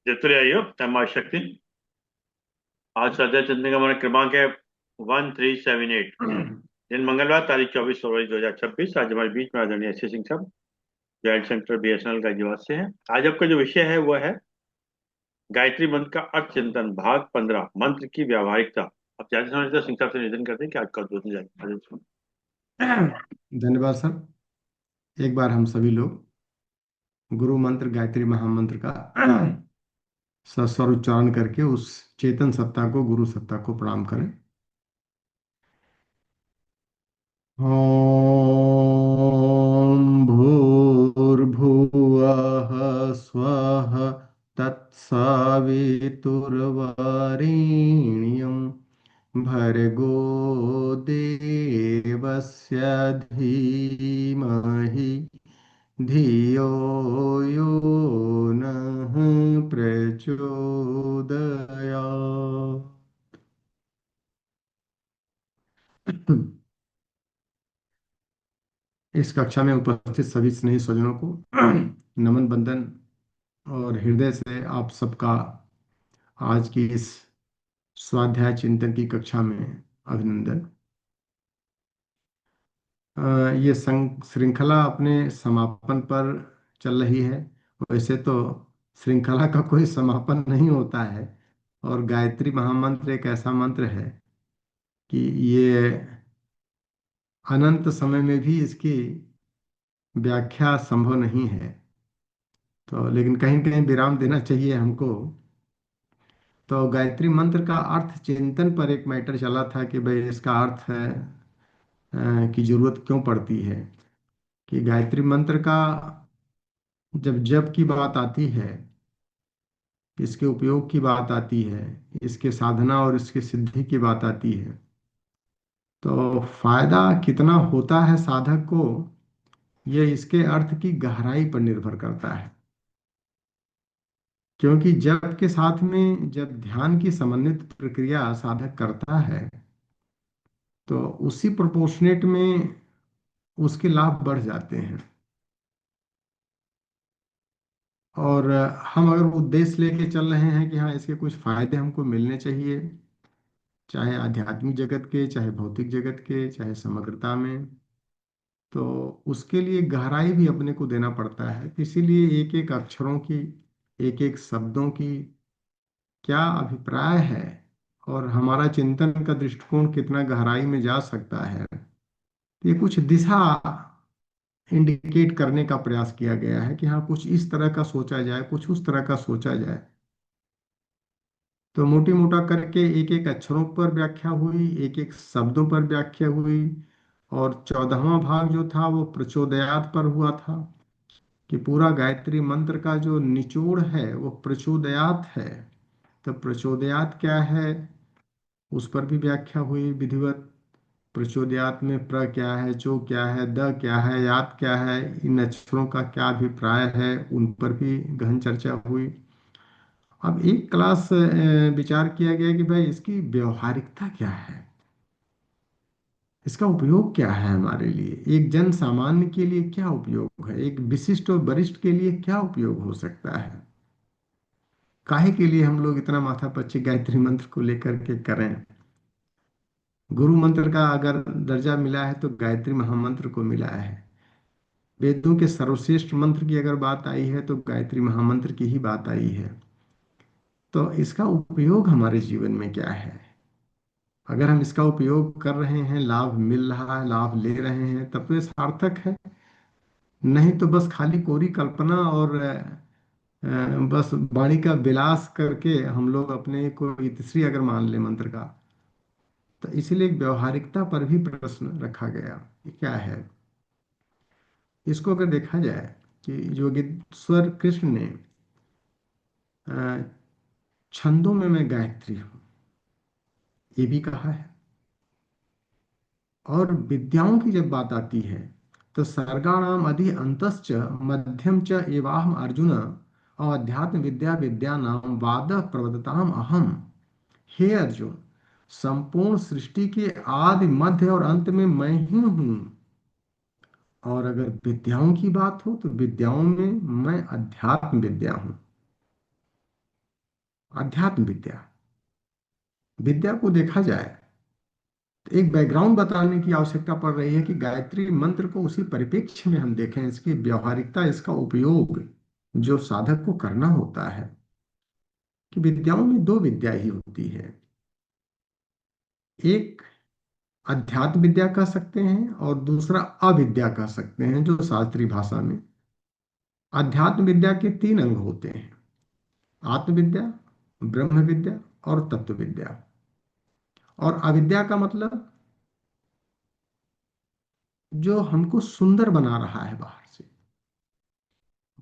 जतुर्यायु तमाशक्ति। आज स्वाध्याय चंद्र का हमारा क्रमांक है 1378। दिन मंगलवार, तारीख 24 फरवरी 2026। आज हमारे बीच में आदरणीय एस सिंह साहब, जॉइंट सेंटर बीएसएनएल गाजियाबाद से है। आज आपका जो विषय है वह है गायत्री मंत्र का अर्थ चिंतन, भाग 15, मंत्र की व्यावहारिकता। आप ज्यादा समझते सिंह साहब से निवेदन करते हैं कि आज का उद्बोधन जाए। धन्यवाद सर। एक बार हम सभी लोग गुरु मंत्र गायत्री महामंत्र का सस्वर उच्चारण करके उस चेतन सत्ता को, गुरु सत्ता को प्रणाम करें। ओम भूर्भुवः स्वः तत्सवितुर्वरेण्यं भर्गो देवस्य धीमहि धियो यो नः प्रचोदयात्। इस कक्षा में उपस्थित सभी स्नेही स्वजनों को नमन बंदन और हृदय से आप सबका आज की इस स्वाध्याय चिंतन की कक्षा में अभिनंदन। ये श्रृंखला अपने समापन पर चल रही है। वैसे तो श्रृंखला का कोई समापन नहीं होता है, और गायत्री महामंत्र एक ऐसा मंत्र है कि ये अनंत समय में भी इसकी व्याख्या संभव नहीं है। तो लेकिन कहीं कहीं विराम देना चाहिए हमको। तो गायत्री मंत्र का अर्थ चिंतन पर एक मैटर चला था कि भाई इसका अर्थ है की जरूरत क्यों पड़ती है। कि गायत्री मंत्र का जब जप की बात आती है, इसके उपयोग की बात आती है, इसके साधना और इसके सिद्धि की बात आती है, तो फायदा कितना होता है साधक को, यह इसके अर्थ की गहराई पर निर्भर करता है। क्योंकि जप के साथ में जब ध्यान की समन्वित प्रक्रिया साधक करता है, तो उसी प्रोपोर्शनेट में उसके लाभ बढ़ जाते हैं। और हम अगर उद्देश्य लेके चल रहे हैं कि हाँ इसके कुछ फायदे हमको मिलने चाहिए, चाहे आध्यात्मिक जगत के, चाहे भौतिक जगत के, चाहे समग्रता में, तो उसके लिए गहराई भी अपने को देना पड़ता है। तो इसीलिए एक एक अक्षरों की, एक एक शब्दों की क्या अभिप्राय है और हमारा चिंतन का दृष्टिकोण कितना गहराई में जा सकता है, तो ये कुछ दिशा इंडिकेट करने का प्रयास किया गया है कि हाँ कुछ इस तरह का सोचा जाए, कुछ उस तरह का सोचा जाए। तो मोटी मोटा करके एक एक अक्षरों पर व्याख्या हुई, एक एक शब्दों पर व्याख्या हुई। और 14वां भाग जो था वो प्रचोदयात पर हुआ था, कि पूरा गायत्री मंत्र का जो निचोड़ है वो प्रचोदयात है। तो प्रचोदयात क्या है, उस पर भी व्याख्या हुई विधिवत। प्रचोदयात में प्र क्या है, चो क्या है, द क्या है, यात क्या है, इन अक्षरों का क्या अभिप्राय है, उन पर भी गहन चर्चा हुई। अब एक क्लास विचार किया गया कि भाई इसकी व्यवहारिकता क्या है, इसका उपयोग क्या है हमारे लिए, एक जन सामान्य के लिए क्या उपयोग है, एक विशिष्ट और वरिष्ठ के लिए क्या उपयोग हो सकता है। काहे के लिए हम लोग इतना माथापच्ची गायत्री मंत्र को लेकर के करें। गुरु मंत्र का अगर दर्जा मिला है तो गायत्री महामंत्र को मिला है। वेदों के सर्वश्रेष्ठ मंत्र की अगर बात आई है तो गायत्री महामंत्र की ही बात आई है। तो इसका उपयोग हमारे जीवन में क्या है, अगर हम इसका उपयोग कर रहे हैं, लाभ मिल रहा है, लाभ ले रहे हैं, तब तो ये सार्थक है। नहीं तो बस खाली कोरी कल्पना और बस वाणी का विलास करके हम लोग अपने को इतिश्री अगर मान ले मंत्र का, तो इसीलिए एक व्यवहारिकता पर भी प्रश्न रखा गया। ये क्या है, इसको अगर देखा जाए कि योगेश्वर कृष्ण ने अ, छंदों में मैं गायत्री हूँ, ये भी कहा है। और विद्याओं की जब बात आती है तो सर्गाणाम अधि अंतश्च मध्यम च एवाहम अर्जुन और अध्यात्म विद्या विद्या नाम वाद प्रवदताम अहम। हे अर्जुन, संपूर्ण सृष्टि के आदि मध्य और अंत में मैं ही हूँ। और अगर विद्याओं की बात हो तो विद्याओं में मैं अध्यात्म विद्या हूँ। अध्यात्म विद्या। विद्या को देखा जाए तो एक बैकग्राउंड बताने की आवश्यकता पड़ रही है कि गायत्री मंत्र को उसी परिप्रेक्ष्य में हम देखें, इसकी व्यवहारिकता, इसका उपयोग जो साधक को करना होता है। कि विद्याओं में दो विद्या ही होती है, एक अध्यात्म विद्या कह सकते हैं और दूसरा अविद्या कह सकते हैं, जो शास्त्रीय भाषा में। अध्यात्म विद्या के तीन अंग होते हैं, आत्मविद्या, ब्रह्म विद्या और तत्व विद्या। और अविद्या का मतलब जो हमको सुंदर बना रहा है, बाहर से,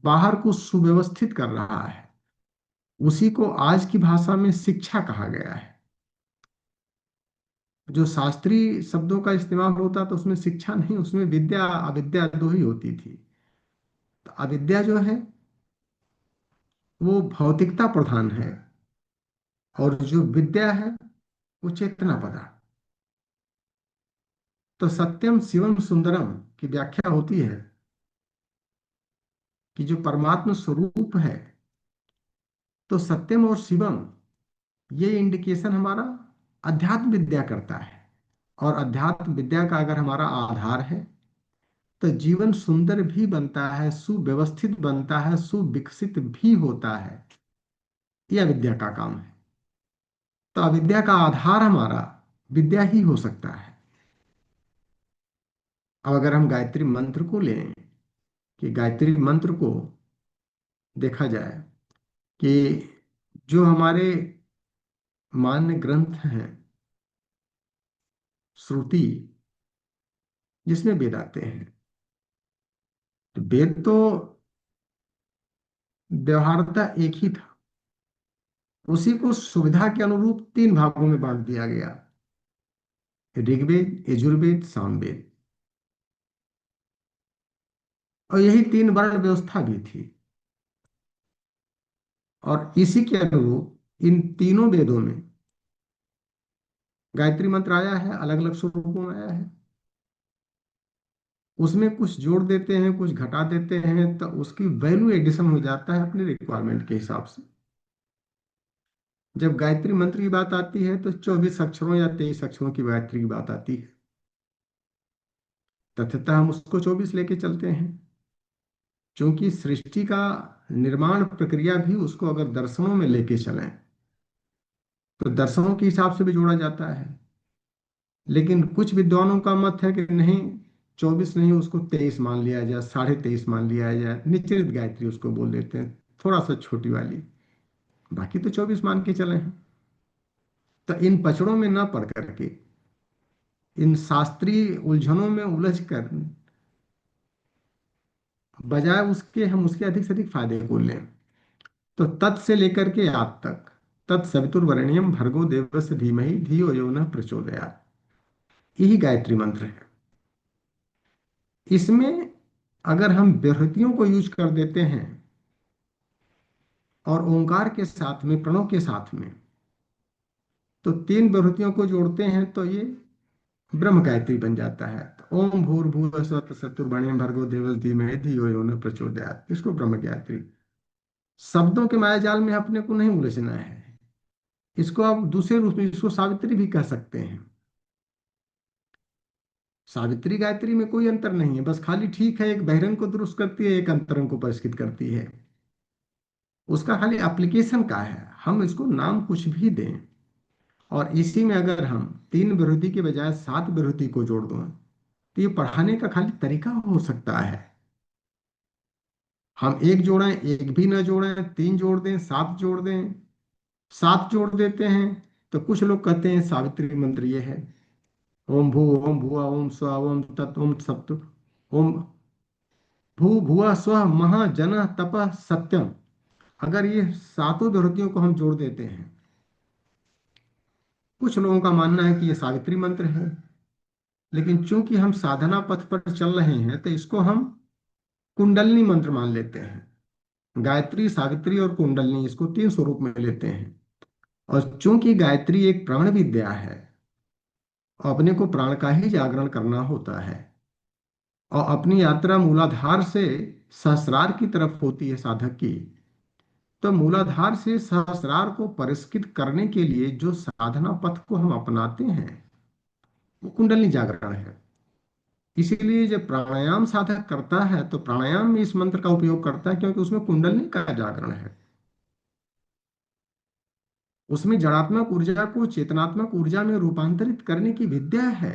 बाहर को सुव्यवस्थित कर रहा है, उसी को आज की भाषा में शिक्षा कहा गया है। जो शास्त्रीय शब्दों का इस्तेमाल होता तो उसमें शिक्षा नहीं, उसमें विद्या अविद्या दो ही होती थी। तो अविद्या जो है वो भौतिकता प्रधान है, और जो विद्या है वो चेतना प्रधान। तो सत्यम शिवम सुंदरम की व्याख्या होती है कि जो परमात्मा स्वरूप है, तो सत्यम और शिवम, ये इंडिकेशन हमारा अध्यात्म विद्या करता है। और अध्यात्म विद्या का अगर हमारा आधार है तो जीवन सुंदर भी बनता है, सुव्यवस्थित बनता है, सुविकसित भी होता है। यह विद्या का काम है। तो अविद्या का आधार हमारा विद्या ही हो सकता है। अब अगर हम गायत्री मंत्र को लें, कि गायत्री मंत्र को देखा जाए कि जो हमारे मान्य ग्रंथ हैं, श्रुति, जिसमें वेद आते हैं, तो वेद तो व्यवहारता एक ही था, उसी को सुविधा के अनुरूप तीन भागों में बांट दिया गया, ऋग्वेद, यजुर्वेद, सामवेद। और यही तीन वर्ण व्यवस्था भी थी। और इसी के अनुरूप इन तीनों वेदों में गायत्री मंत्र आया है, अलग अलग स्वरूपों में आया है। उसमें कुछ जोड़ देते हैं, कुछ घटा देते हैं, तो उसकी वैल्यू एडिशन हो जाता है अपने रिक्वायरमेंट के हिसाब से। जब गायत्री मंत्र की बात आती है तो 24 अक्षरों या 23 अक्षरों की गायत्री की बात आती है। तथातः हम उसको 24 लेके चलते हैं, क्योंकि सृष्टि का निर्माण प्रक्रिया भी उसको अगर दर्शनों में लेके चलें तो दर्शनों के हिसाब से भी जोड़ा जाता है। लेकिन कुछ विद्वानों का मत है कि नहीं, 24 नहीं, उसको 23 मान लिया जाए, 23.5 मान लिया जाए, निचलित गायत्री उसको बोल देते हैं, थोड़ा सा छोटी वाली। बाकी तो 24 मान के चले हैं। तो इन पचड़ों में न पड़ करके, इन शास्त्रीय उलझनों में उलझ कर, बजाय उसके हम उसके अधिक से अधिक फायदे को लें। तो तत् से लेकर के आप तक, तत्सवितुर्वरेण्यम भर्गो देवस्य धीमहि धियो यो नः प्रचोदयात्, यही गायत्री मंत्र है। इसमें अगर हम विभूतियों को यूज कर देते हैं और ओंकार के साथ में, प्रणव के साथ में, तो तीन विभूतियों को जोड़ते हैं तो ये ब्रह्म गायत्री बन जाता है। तो ओम भूर्भुवः स्वः तत्सवितुर्वरेण्यं भर्गो देवस्य धीमहि धियो यो नः प्रचोदयात्, इसको ब्रह्म गायत्री। शब्दों के मायाजाल में अपने को नहीं उलझना है। इसको आप दूसरे रूप में इसको सावित्री भी कह सकते हैं। सावित्री गायत्री में कोई अंतर नहीं है, बस खाली ठीक है, एक बहिरंग को दुरुस्त करती है, एक अंतरंग को परिष्कृत करती है। उसका खाली एप्लीकेशन का है, हम इसको नाम कुछ भी दें। और इसी में अगर हम तीन विरोधी के बजाय 7 विरोधी को जोड़ दें तो ये पढ़ाने का खाली तरीका हो सकता है। हम एक जोड़ें, एक भी ना जोड़ें, 3 जोड़ दें, 7 जोड़ दें, 7 जोड़ देते हैं, तो कुछ लोग कहते हैं सावित्री मंत्र ये है, ओम भू ओम भुआ ओम स्व ओम तत् ओम सप्त ओम भू भुआ स्व महा जन तप सत्यम। अगर ये सातों विभूतियों को हम जोड़ देते हैं, कुछ लोगों का मानना है कि ये सावित्री मंत्र है, लेकिन चूंकि हम साधना पथ पर चल रहे हैं तो इसको हम कुंडलनी मंत्र मान लेते हैं। गायत्री, सावित्री और कुंडलनी, इसको 3 स्वरूप में लेते हैं। और चूंकि गायत्री एक प्राण विद्या है, अपने को प्राण का ही जागरण करना होता है, और अपनी यात्रा मूलाधार से सहस्रार की तरफ होती है साधक की, तो मूलाधार से सहस्रार को परिष्कृत करने के लिए जो साधना पथ को हम अपनाते हैं वो कुंडली जागरण है। इसीलिए जब प्राणायाम साधक करता है तो प्राणायाम में इस मंत्र का उपयोग करता है, क्योंकि उसमें कुंडली का जागरण है। उसमें जड़ात्मक ऊर्जा को चेतनात्मक ऊर्जा में रूपांतरित करने की विद्या है।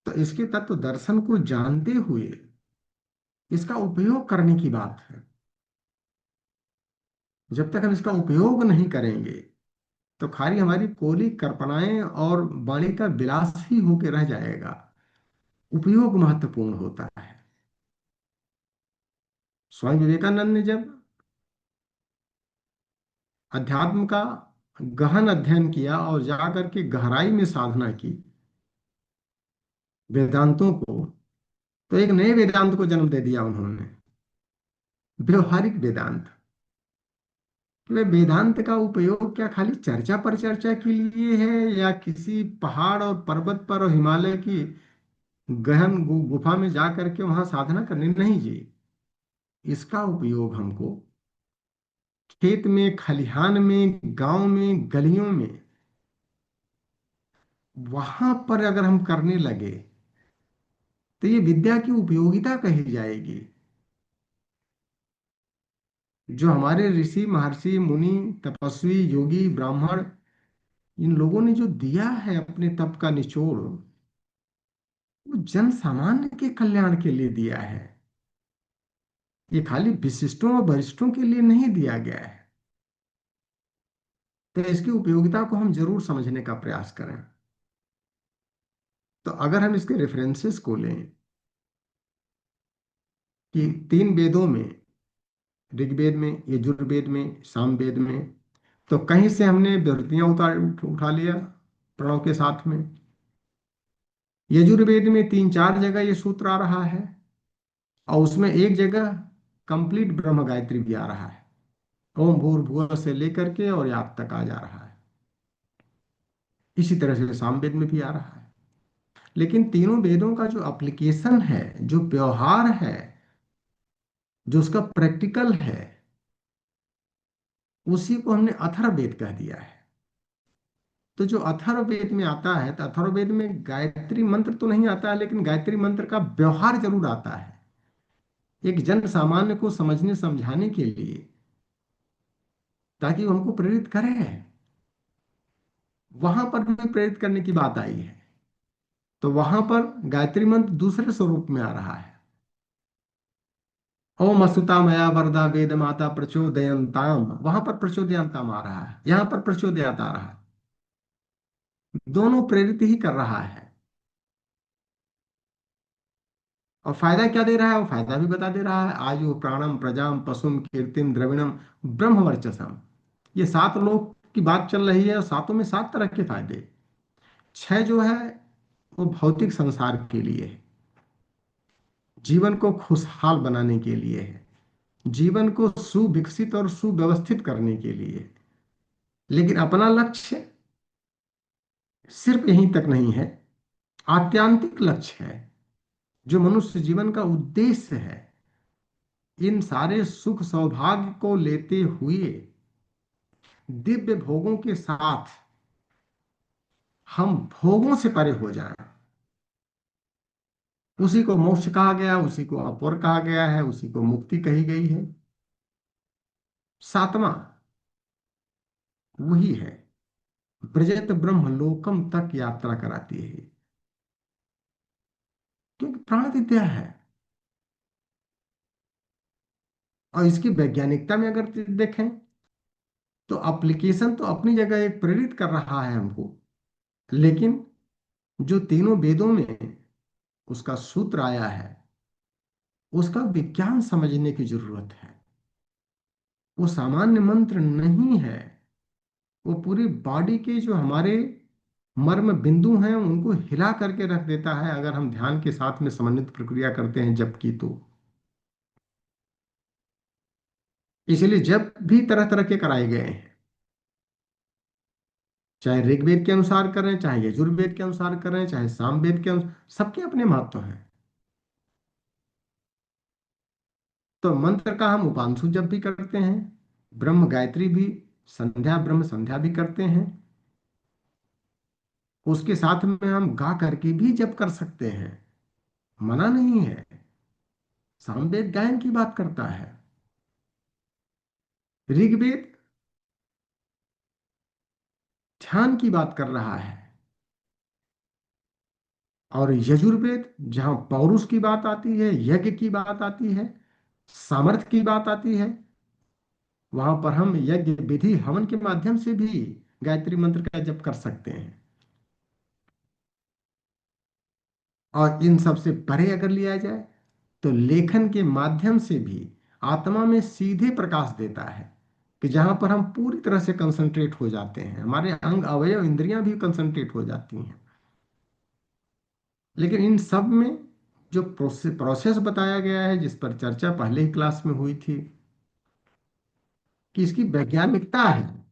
तो इसके तत्व दर्शन को जानते हुए इसका उपयोग करने की बात है। जब तक हम इसका उपयोग नहीं करेंगे तो खाली हमारी कोली कल्पनाएं और वाणी का विलास ही होकर रह जाएगा। उपयोग महत्वपूर्ण होता है। स्वामी विवेकानंद ने जब अध्यात्म का गहन अध्ययन किया और जाकर के गहराई में साधना की वेदांतों को, तो एक नए वेदांत को जन्म दे दिया उन्होंने, व्यवहारिक वेदांत। कि वे वेदांत का उपयोग क्या खाली चर्चा पर चर्चा के लिए है, या किसी पहाड़ और पर्वत पर और हिमालय की गहन गुफा में जा करके वहां साधना करने? नहीं जी। इसका उपयोग हमको खेत में, खलिहान में, गांव में, गलियों में, वहां पर अगर हम करने लगे तो ये विद्या की उपयोगिता कही जाएगी। जो हमारे ऋषि महर्षि मुनि तपस्वी योगी ब्राह्मण, इन लोगों ने जो दिया है अपने तप का निचोड़, वो जन सामान्य के कल्याण के लिए दिया है। ये खाली विशिष्टों और वरिष्ठों के लिए नहीं दिया गया है। तो इसकी उपयोगिता को हम जरूर समझने का प्रयास करें। तो अगर हम इसके रेफरेंसेस को लें कि तीन वेदों में, ऋग्वेद में, यजुर्वेद में, सामवेद में, तो कहीं से हमने विभूतियां उठा लिया प्रणव के साथ में। यजुर्वेद में 3-4 जगह ये सूत्र आ रहा है, और उसमें एक जगह कंप्लीट ब्रह्म गायत्री भी आ रहा है। ओम भूर्भुवः से लेकर के और याद तक आ जा रहा है। इसी तरह से सामवेद में भी आ रहा है। लेकिन तीनों वेदों का जो एप्लीकेशन है, जो व्यवहार है, जो उसका प्रैक्टिकल है, उसी को हमने अथर्ववेद कह दिया है। तो जो अथर्ववेद में आता है, तो अथर्ववेद में गायत्री मंत्र तो नहीं आता है, लेकिन गायत्री मंत्र का व्यवहार जरूर आता है, एक जन सामान्य को समझने समझाने के लिए, ताकि वो हमको प्रेरित करे। वहां पर भी प्रेरित करने की बात आई है। तो वहां पर गायत्री मंत्र दूसरे स्वरूप में आ रहा है। ओम अस्तुता मया वरदा वेद माता प्रचोदयंताम, वहां पर प्रचोदयंताम आ रहा है, यहां पर प्रचोदयात आ रहा है। दोनों प्रेरित ही कर रहा है। और फायदा क्या दे रहा है? वो फायदा भी बता दे रहा है। आयु प्राणम प्रजाम पशुम कीर्तिम द्रविणम ब्रह्म वर्चसम। ये 7 लोक की बात चल रही है, और सातों में 7 तरह के फायदे। 6 जो है वो भौतिक संसार के लिए है, जीवन को खुशहाल बनाने के लिए है, जीवन को सुविकसित और सुव्यवस्थित करने के लिए है। लेकिन अपना लक्ष्य सिर्फ यहीं तक नहीं है, आत्यांतिक लक्ष्य है, जो मनुष्य जीवन का उद्देश्य है। इन सारे सुख सौभाग्य को लेते हुए दिव्य भोगों के साथ हम भोगों से परे हो जाएं। उसी को मोक्ष कहा गया, उसी को अपर कहा गया है, उसी को मुक्ति कही गई है। 7वां वही है, ब्रजेत ब्रह्मलोकम तक यात्रा कराती है, क्योंकि प्राण विद्या है। और इसकी वैज्ञानिकता में अगर देखें तो एप्लीकेशन तो अपनी जगह एक प्रेरित कर रहा है हमको, लेकिन जो तीनों वेदों में उसका सूत्र आया है, उसका विज्ञान समझने की जरूरत है। वो सामान्य मंत्र नहीं है, वो पूरी बॉडी के जो हमारे मर्म बिंदु हैं उनको हिला करके रख देता है, अगर हम ध्यान के साथ में समन्वित प्रक्रिया करते हैं जब की। तो इसलिए जब भी तरह तरह के कराए गए हैं, चाहे ऋग्वेद के अनुसार करें, चाहे यजुर्वेद के अनुसार करें, चाहे सामवेद के अनुसार, सबके अपने महत्व हैं। तो मंत्र का हम उपांशु जप भी करते हैं, ब्रह्म गायत्री भी, संध्या ब्रह्म संध्या भी करते हैं। उसके साथ में हम गा करके भी जप कर सकते हैं, मना नहीं है। सामवेद गायन की बात करता है, ऋग्वेद ध्यान की बात कर रहा है, और यजुर्वेद जहां पौरुष की बात आती है, यज्ञ की बात आती है, सामर्थ्य की बात आती है, वहां पर हम यज्ञ विधि हवन के माध्यम से भी गायत्री मंत्र का जप कर सकते हैं। और इन सब से परे अगर लिया जाए तो लेखन के माध्यम से भी आत्मा में सीधे प्रकाश देता है, कि जहां पर हम पूरी तरह से कंसंट्रेट हो जाते हैं, हमारे अंग अवयव इंद्रियां भी कंसंट्रेट हो जाती हैं। लेकिन इन सब में जो प्रोसेस बताया गया है, जिस पर चर्चा पहले ही क्लास में हुई थी, कि इसकी वैज्ञानिकता है।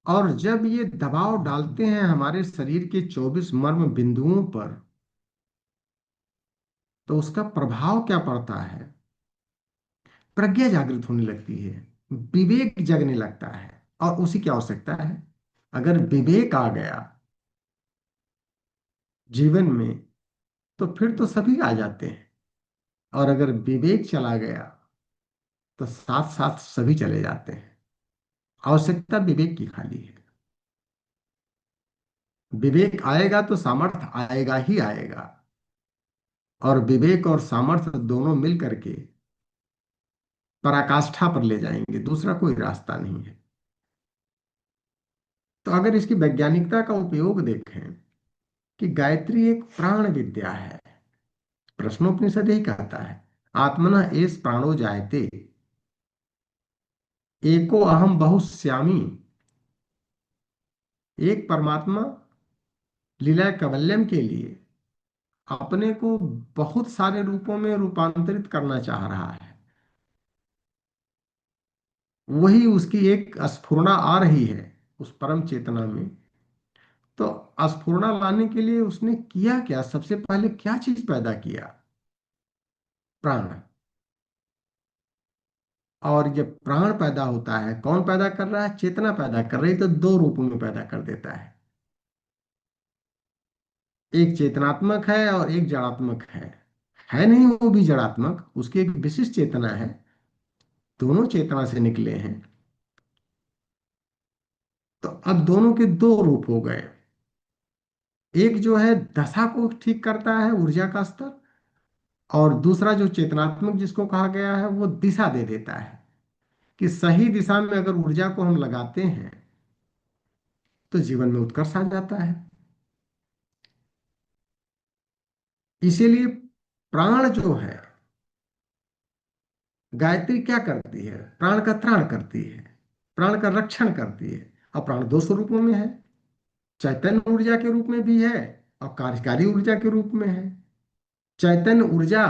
और जब ये दबाव डालते हैं हमारे शरीर के 24 मर्म बिंदुओं पर, तो उसका प्रभाव क्या पड़ता है? प्रज्ञा जागृत होने लगती है, विवेक जगने लगता है। और उसी की आवश्यकता है। अगर विवेक आ गया जीवन में, तो फिर तो सभी आ जाते हैं। और अगर विवेक चला गया, तो साथ साथ सभी चले जाते हैं। आवश्यकता विवेक की खाली है। विवेक आएगा तो सामर्थ्य आएगा ही आएगा। और विवेक और सामर्थ्य दोनों मिल करके पराकाष्ठा पर ले जाएंगे, दूसरा कोई रास्ता नहीं है। तो अगर इसकी वैज्ञानिकता का उपयोग देखें, कि गायत्री एक प्राण विद्या है। प्रश्नोपनिषद यही कहता है, आत्मनः एष प्राणो जायते, एको अहम बहुश्यामी। एक परमात्मा लीला कैवल्यम के लिए अपने को बहुत सारे रूपों में रूपांतरित करना चाह रहा है। वही उसकी एक स्फुरना आ रही है उस परम चेतना में। तो स्फुरना लाने के लिए उसने किया क्या? सबसे पहले क्या चीज पैदा किया? प्राण। और जब प्राण पैदा होता है, कौन पैदा कर रहा है? चेतना पैदा कर रही है। तो दो रूपों में पैदा कर देता है, एक चेतनात्मक है और एक जड़ात्मक है नहीं वो भी जड़ात्मक, उसकी एक विशिष्ट चेतना है। दोनों चेतना से निकले हैं। तो अब दोनों के दो रूप हो गए। एक जो है दशा को ठीक करता है, ऊर्जा का स्तर। और दूसरा जो चेतनात्मक जिसको कहा गया है, वो दिशा दे देता है, कि सही दिशा में अगर ऊर्जा को हम लगाते हैं, तो जीवन में उत्कर्ष आ जाता है। इसीलिए प्राण जो है, गायत्री क्या करती है? प्राण का त्राण करती है, प्राण का रक्षण करती है। और प्राण दो स्वरूपों में है, चैतन्य ऊर्जा के रूप में भी है और कार्यकारी ऊर्जा के रूप में है। चैतन्य ऊर्जा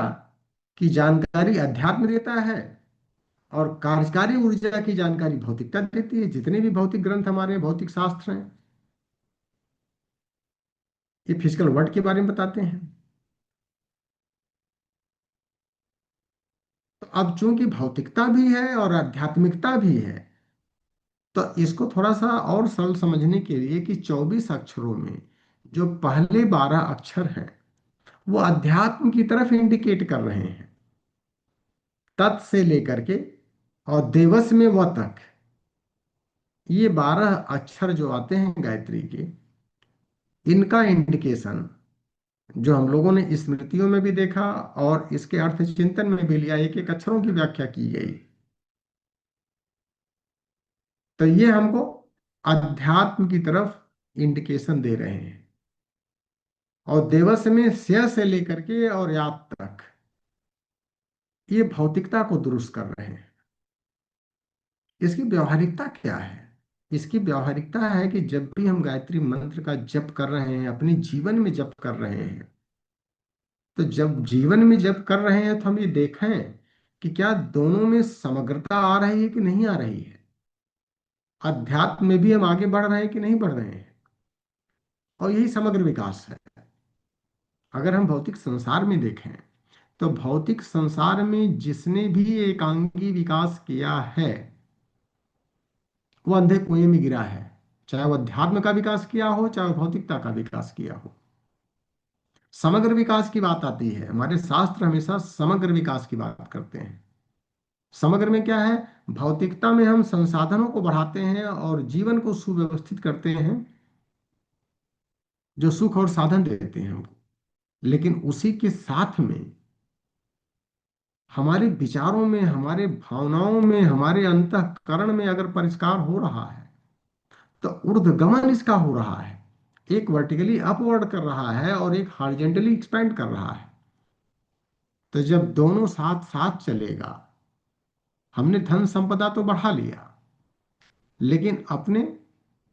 की जानकारी अध्यात्म देता है, और कार्यकारी ऊर्जा की जानकारी भौतिकता देती है। जितने भी भौतिक ग्रंथ हमारे हैं, भौतिक शास्त्र हैं, ये फिजिकल वर्ल्ड के बारे में बताते हैं। तो अब चूंकि भौतिकता भी है और आध्यात्मिकता भी है, तो इसको थोड़ा सा और सरल समझने के लिए, कि 24 अक्षरों में जो पहले 12 अक्षर हैं, वो अध्यात्म की तरफ इंडिकेट कर रहे हैं। तत् से लेकर के और देवस में व तक, ये 12 अक्षर जो आते हैं गायत्री के, इनका इंडिकेशन जो हम लोगों ने स्मृतियों में भी देखा और इसके अर्थ चिंतन में भी लिया, एक एक अक्षरों की व्याख्या की गई। तो ये हमको अध्यात्म की तरफ इंडिकेशन दे रहे हैं। और देवस में से लेकर के और याद तक, ये भौतिकता को दुरुस्त कर रहे हैं। इसकी व्यवहारिकता क्या है? इसकी व्यवहारिकता है कि जब भी हम गायत्री मंत्र का जप कर रहे हैं, अपने जीवन में जप कर रहे हैं, तो जब जीवन में जप कर रहे हैं, तो हम ये देखें कि क्या दोनों में समग्रता आ रही है कि नहीं आ रही है, अध्यात्म में भी हम आगे बढ़ रहे हैं कि नहीं बढ़ रहे हैं। और यही समग्र विकास है। अगर हम भौतिक संसार में देखें तो भौतिक संसार में जिसने भी एकांगी विकास किया है वो अंधे कुएं में गिरा है, चाहे वो अध्यात्म का विकास किया हो चाहे वो भौतिकता का विकास किया हो। समग्र विकास की बात आती है, हमारे शास्त्र हमेशा समग्र विकास की बात करते हैं। समग्र में क्या है, भौतिकता में हम संसाधनों को बढ़ाते हैं और जीवन को सुव्यवस्थित करते हैं, जो सुख और साधन देते हैं हमको। लेकिन उसी के साथ में हमारे विचारों में, हमारे भावनाओं में, हमारे अंतःकरण में अगर परिष्कार हो रहा है तो ऊर्ध्वगमन इसका हो रहा है। एक वर्टिकली अपवर्ड कर रहा है और एक हॉरिजॉन्टली एक्सपेंड कर रहा है। तो जब दोनों साथ साथ चलेगा, हमने धन संपदा तो बढ़ा लिया लेकिन अपने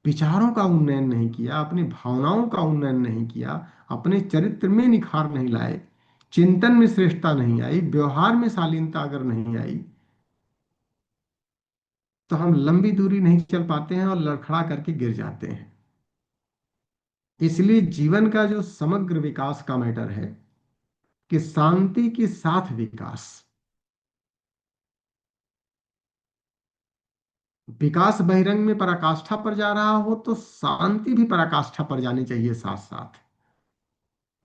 विचारों का उन्नयन नहीं किया, अपनी भावनाओं का उन्नयन नहीं किया, अपने चरित्र में निखार नहीं लाए, चिंतन में श्रेष्ठता नहीं आई, व्यवहार में शालीनता अगर नहीं आई, तो हम लंबी दूरी नहीं चल पाते हैं और लड़खड़ा करके गिर जाते हैं। इसलिए जीवन का जो समग्र विकास का मैटर है कि शांति के साथ विकास। विकास बहिरंग में पराकाष्ठा पर जा रहा हो तो शांति भी पराकाष्ठा पर जानी चाहिए साथ साथ।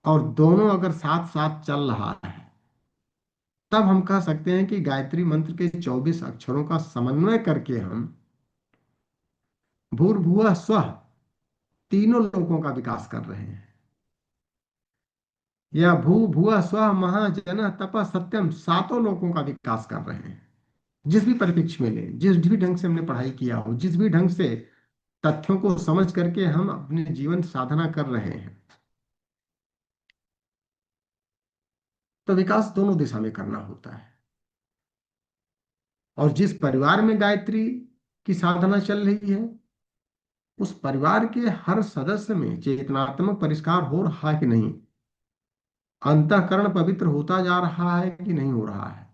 और दोनों अगर साथ साथ चल रहा है तब हम कह सकते हैं कि गायत्री मंत्र के 24 अक्षरों का समन्वय करके हम भूर्भुवः स्वः तीनों लोगों का विकास कर रहे हैं, या भू भुवः स्वः महाजन तपः सत्यम सातों लोगों का विकास कर रहे हैं। जिस भी परिप्रेक्ष्य में लें, जिस भी ढंग से हमने पढ़ाई किया हो, जिस भी ढंग से तथ्यों को समझ करके हम अपने जीवन साधना कर रहे हैं, तो विकास दोनों दिशा में करना होता है। और जिस परिवार में गायत्री की साधना चल रही है उस परिवार के हर सदस्य में चेतनात्मक परिष्कार हो रहा है कि नहीं, अंतःकरण पवित्र होता जा रहा है कि नहीं हो रहा है,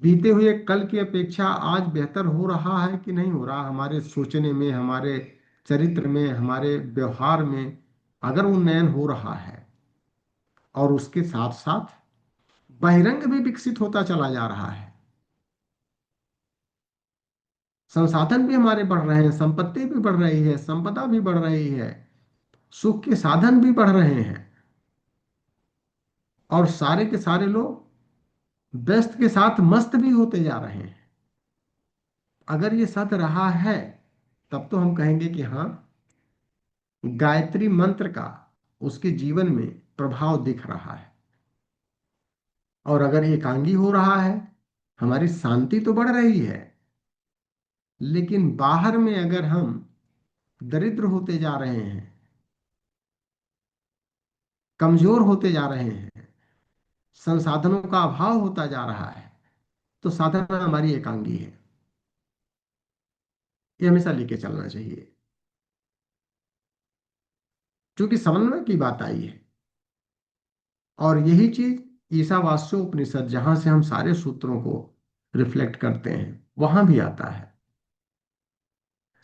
बीते हुए कल की अपेक्षा आज बेहतर हो रहा है कि नहीं हो रहा, हमारे सोचने में, हमारे चरित्र में, हमारे व्यवहार में अगर उन्नयन हो रहा है और उसके साथ साथ बहिरंग भी विकसित होता चला जा रहा है, संसाधन भी हमारे बढ़ रहे हैं, संपत्ति भी बढ़ रही है, संपदा भी बढ़ रही है, सुख के साधन भी बढ़ रहे हैं, और सारे के सारे लोग व्यस्त के साथ मस्त भी होते जा रहे हैं। अगर ये सत्य रहा है तब तो हम कहेंगे कि हाँ, गायत्री मंत्र का उसके जीवन में प्रभाव दिख रहा है। और अगर एकांगी हो रहा है, हमारी शांति तो बढ़ रही है, लेकिन बाहर में अगर हम दरिद्र होते जा रहे हैं, कमजोर होते जा रहे हैं, संसाधनों का अभाव होता जा रहा है, तो साधना हमारी एकांगी है। ये हमेशा लेके चलना चाहिए, क्योंकि समन्वय की बात आई है। और यही चीज ईशावास्योपनिषद, जहां से हम सारे सूत्रों को रिफ्लेक्ट करते हैं, वहां भी आता है।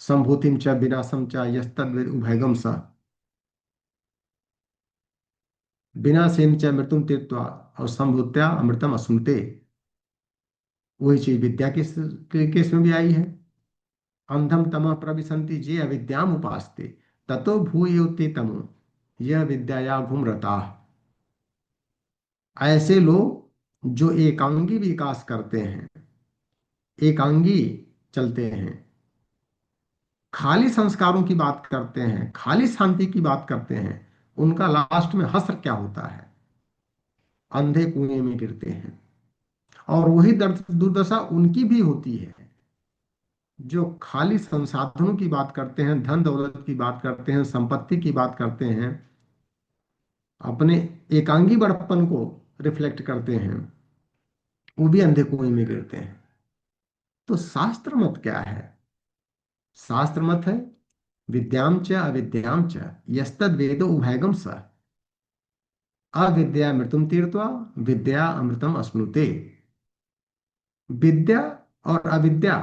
संभूतिम च विनाशम च यस्तद्वेद उभयगम स विनाशेन च मृत्युम तीर्त्वा और संभूत्या अमृतम असुनते। वही चीज विद्या के केस में भी आई है। अंधम तमः प्रविशन्ति जे अविद्याम उपास्ते ततो भूयोते तमो यह विद्याया घुमरता। ऐसे लोग जो एकांगी विकास करते हैं, एकांगी चलते हैं, खाली संस्कारों की बात करते हैं, खाली शांति की बात करते हैं, उनका लास्ट में हश्र क्या होता है, अंधे कुएं में गिरते हैं। और वही दुर्दशा उनकी भी होती है जो खाली संसाधनों की बात करते हैं, धन दौलत की बात करते हैं, संपत्ति की बात करते हैं, अपने एकांगी बड़प्पन को रिफ्लेक्ट करते हैं, वो भी अंधे कुएं में गिरते हैं। तो शास्त्र मत क्या है? शास्त्र मत है विद्याम च अविद्याम च यस्तद वेदो उभयगम स। अविद्या मृतम तीर्थवा विद्या अमृतम अश्नुते। विद्या और अविद्या,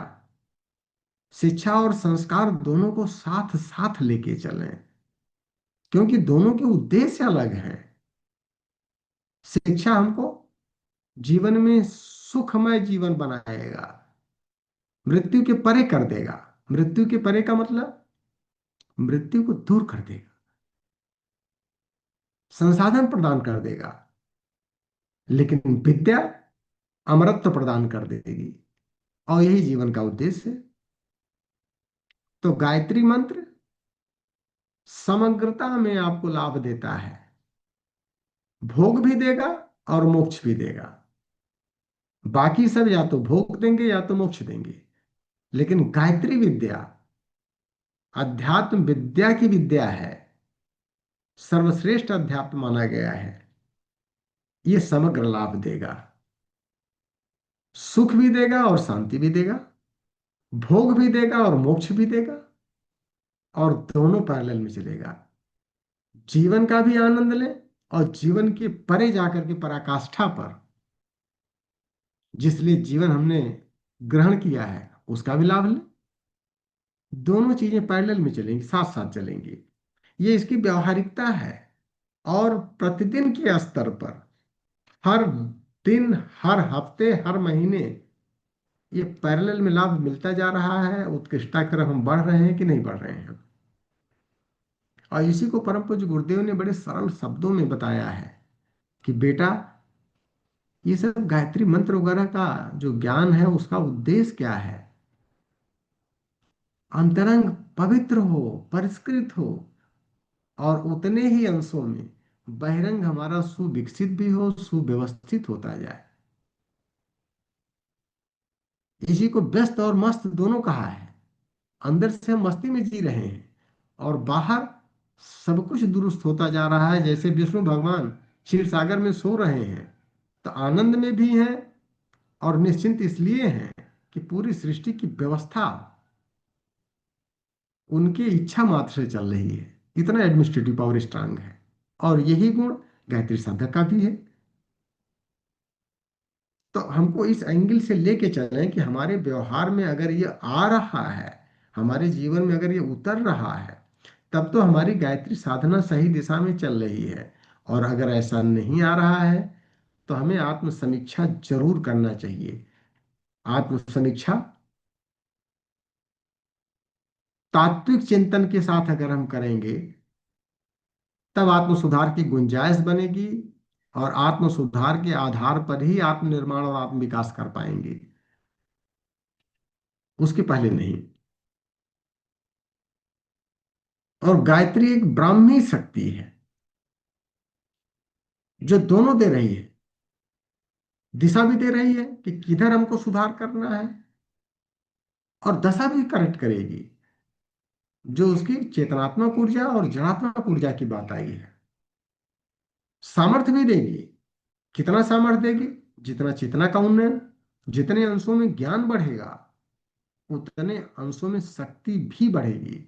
शिक्षा और संस्कार दोनों को साथ साथ लेके चलें, क्योंकि दोनों के उद्देश्य अलग हैं। शिक्षा हमको जीवन में सुखमय जीवन बनाएगा, मृत्यु के परे कर देगा। मृत्यु के परे का मतलब मृत्यु को दूर कर देगा, संसाधन प्रदान कर देगा। लेकिन विद्या अमरत्व प्रदान कर देगी, और यही जीवन का उद्देश्य है। तो गायत्री मंत्र समग्रता में आपको लाभ देता है, भोग भी देगा और मोक्ष भी देगा। बाकी सब या तो भोग देंगे या तो मोक्ष देंगे, लेकिन गायत्री विद्या अध्यात्म विद्या की विद्या है, सर्वश्रेष्ठ अध्यात्म माना गया है। ये समग्र लाभ देगा, सुख भी देगा और शांति भी देगा, भोग भी देगा और मोक्ष भी देगा, और दोनों पैरेलल में चलेगा। जीवन का भी आनंद लें और जीवन के परे जाकर के पराकाष्ठा पर जिस लिए जीवन हमने ग्रहण किया है उसका भी लाभ लें। दोनों चीजें पैरेलल में चलेंगी, साथ साथ चलेंगी। ये इसकी व्यावहारिकता है। और प्रतिदिन के स्तर पर, हर दिन, हर हफ्ते, हर महीने ये पैरेलल में लाभ मिलता जा रहा है। उत्कृष्टता की तरफ हम बढ़ रहे हैं कि नहीं बढ़ रहे हैं। और इसी को परम पूज्य गुरुदेव ने बड़े सरल शब्दों में बताया है कि बेटा, ये सब गायत्री मंत्र वगैरह का जो ज्ञान है उसका उद्देश्य क्या है। अंतरंग पवित्र हो, परिष्कृत हो, और उतने ही अंशों में बहिरंग हमारा सुविकसित भी हो, सुव्यवस्थित होता जाए। इसी को व्यस्त और मस्त दोनों कहा है। अंदर से हम मस्ती में जी रहे हैं और बाहर सब कुछ दुरुस्त होता जा रहा है। जैसे विष्णु भगवान क्षीर सागर में सो रहे हैं, तो आनंद में भी हैं, और निश्चिंत इसलिए हैं कि पूरी सृष्टि की व्यवस्था उनकी इच्छा मात्र से चल रही है। इतना एडमिनिस्ट्रेटिव पावर स्ट्रांग है। और यही गुण गायत्री साधक का भी है। तो हमको इस एंगल से लेके चलें कि हमारे व्यवहार में अगर ये आ रहा है, हमारे जीवन में अगर ये उतर रहा है, तब तो हमारी गायत्री साधना सही दिशा में चल रही है। और अगर ऐसा नहीं आ रहा है तो हमें आत्म समीक्षा जरूर करना चाहिए। आत्म समीक्षा तात्विक चिंतन के साथ अगर हम करेंगे, तब आत्म सुधार की गुंजाइश बनेगी, और आत्म सुधार के आधार पर ही आत्मनिर्माण और आत्म विकास कर पाएंगे, उसके पहले नहीं। और गायत्री एक ब्राह्मी शक्ति है जो दोनों दे रही है। दिशा भी दे रही है कि किधर हमको सुधार करना है, और दशा भी करेक्ट करेगी। जो उसकी चेतनात्मक ऊर्जा और जड़ात्मक ऊर्जा की बात आई है। सामर्थ्य भी देगी। कितना सामर्थ्य देगी? जितना चेतना का उन्नयन, जितने अंशों में ज्ञान बढ़ेगा उतने अंशों में शक्ति भी बढ़ेगी।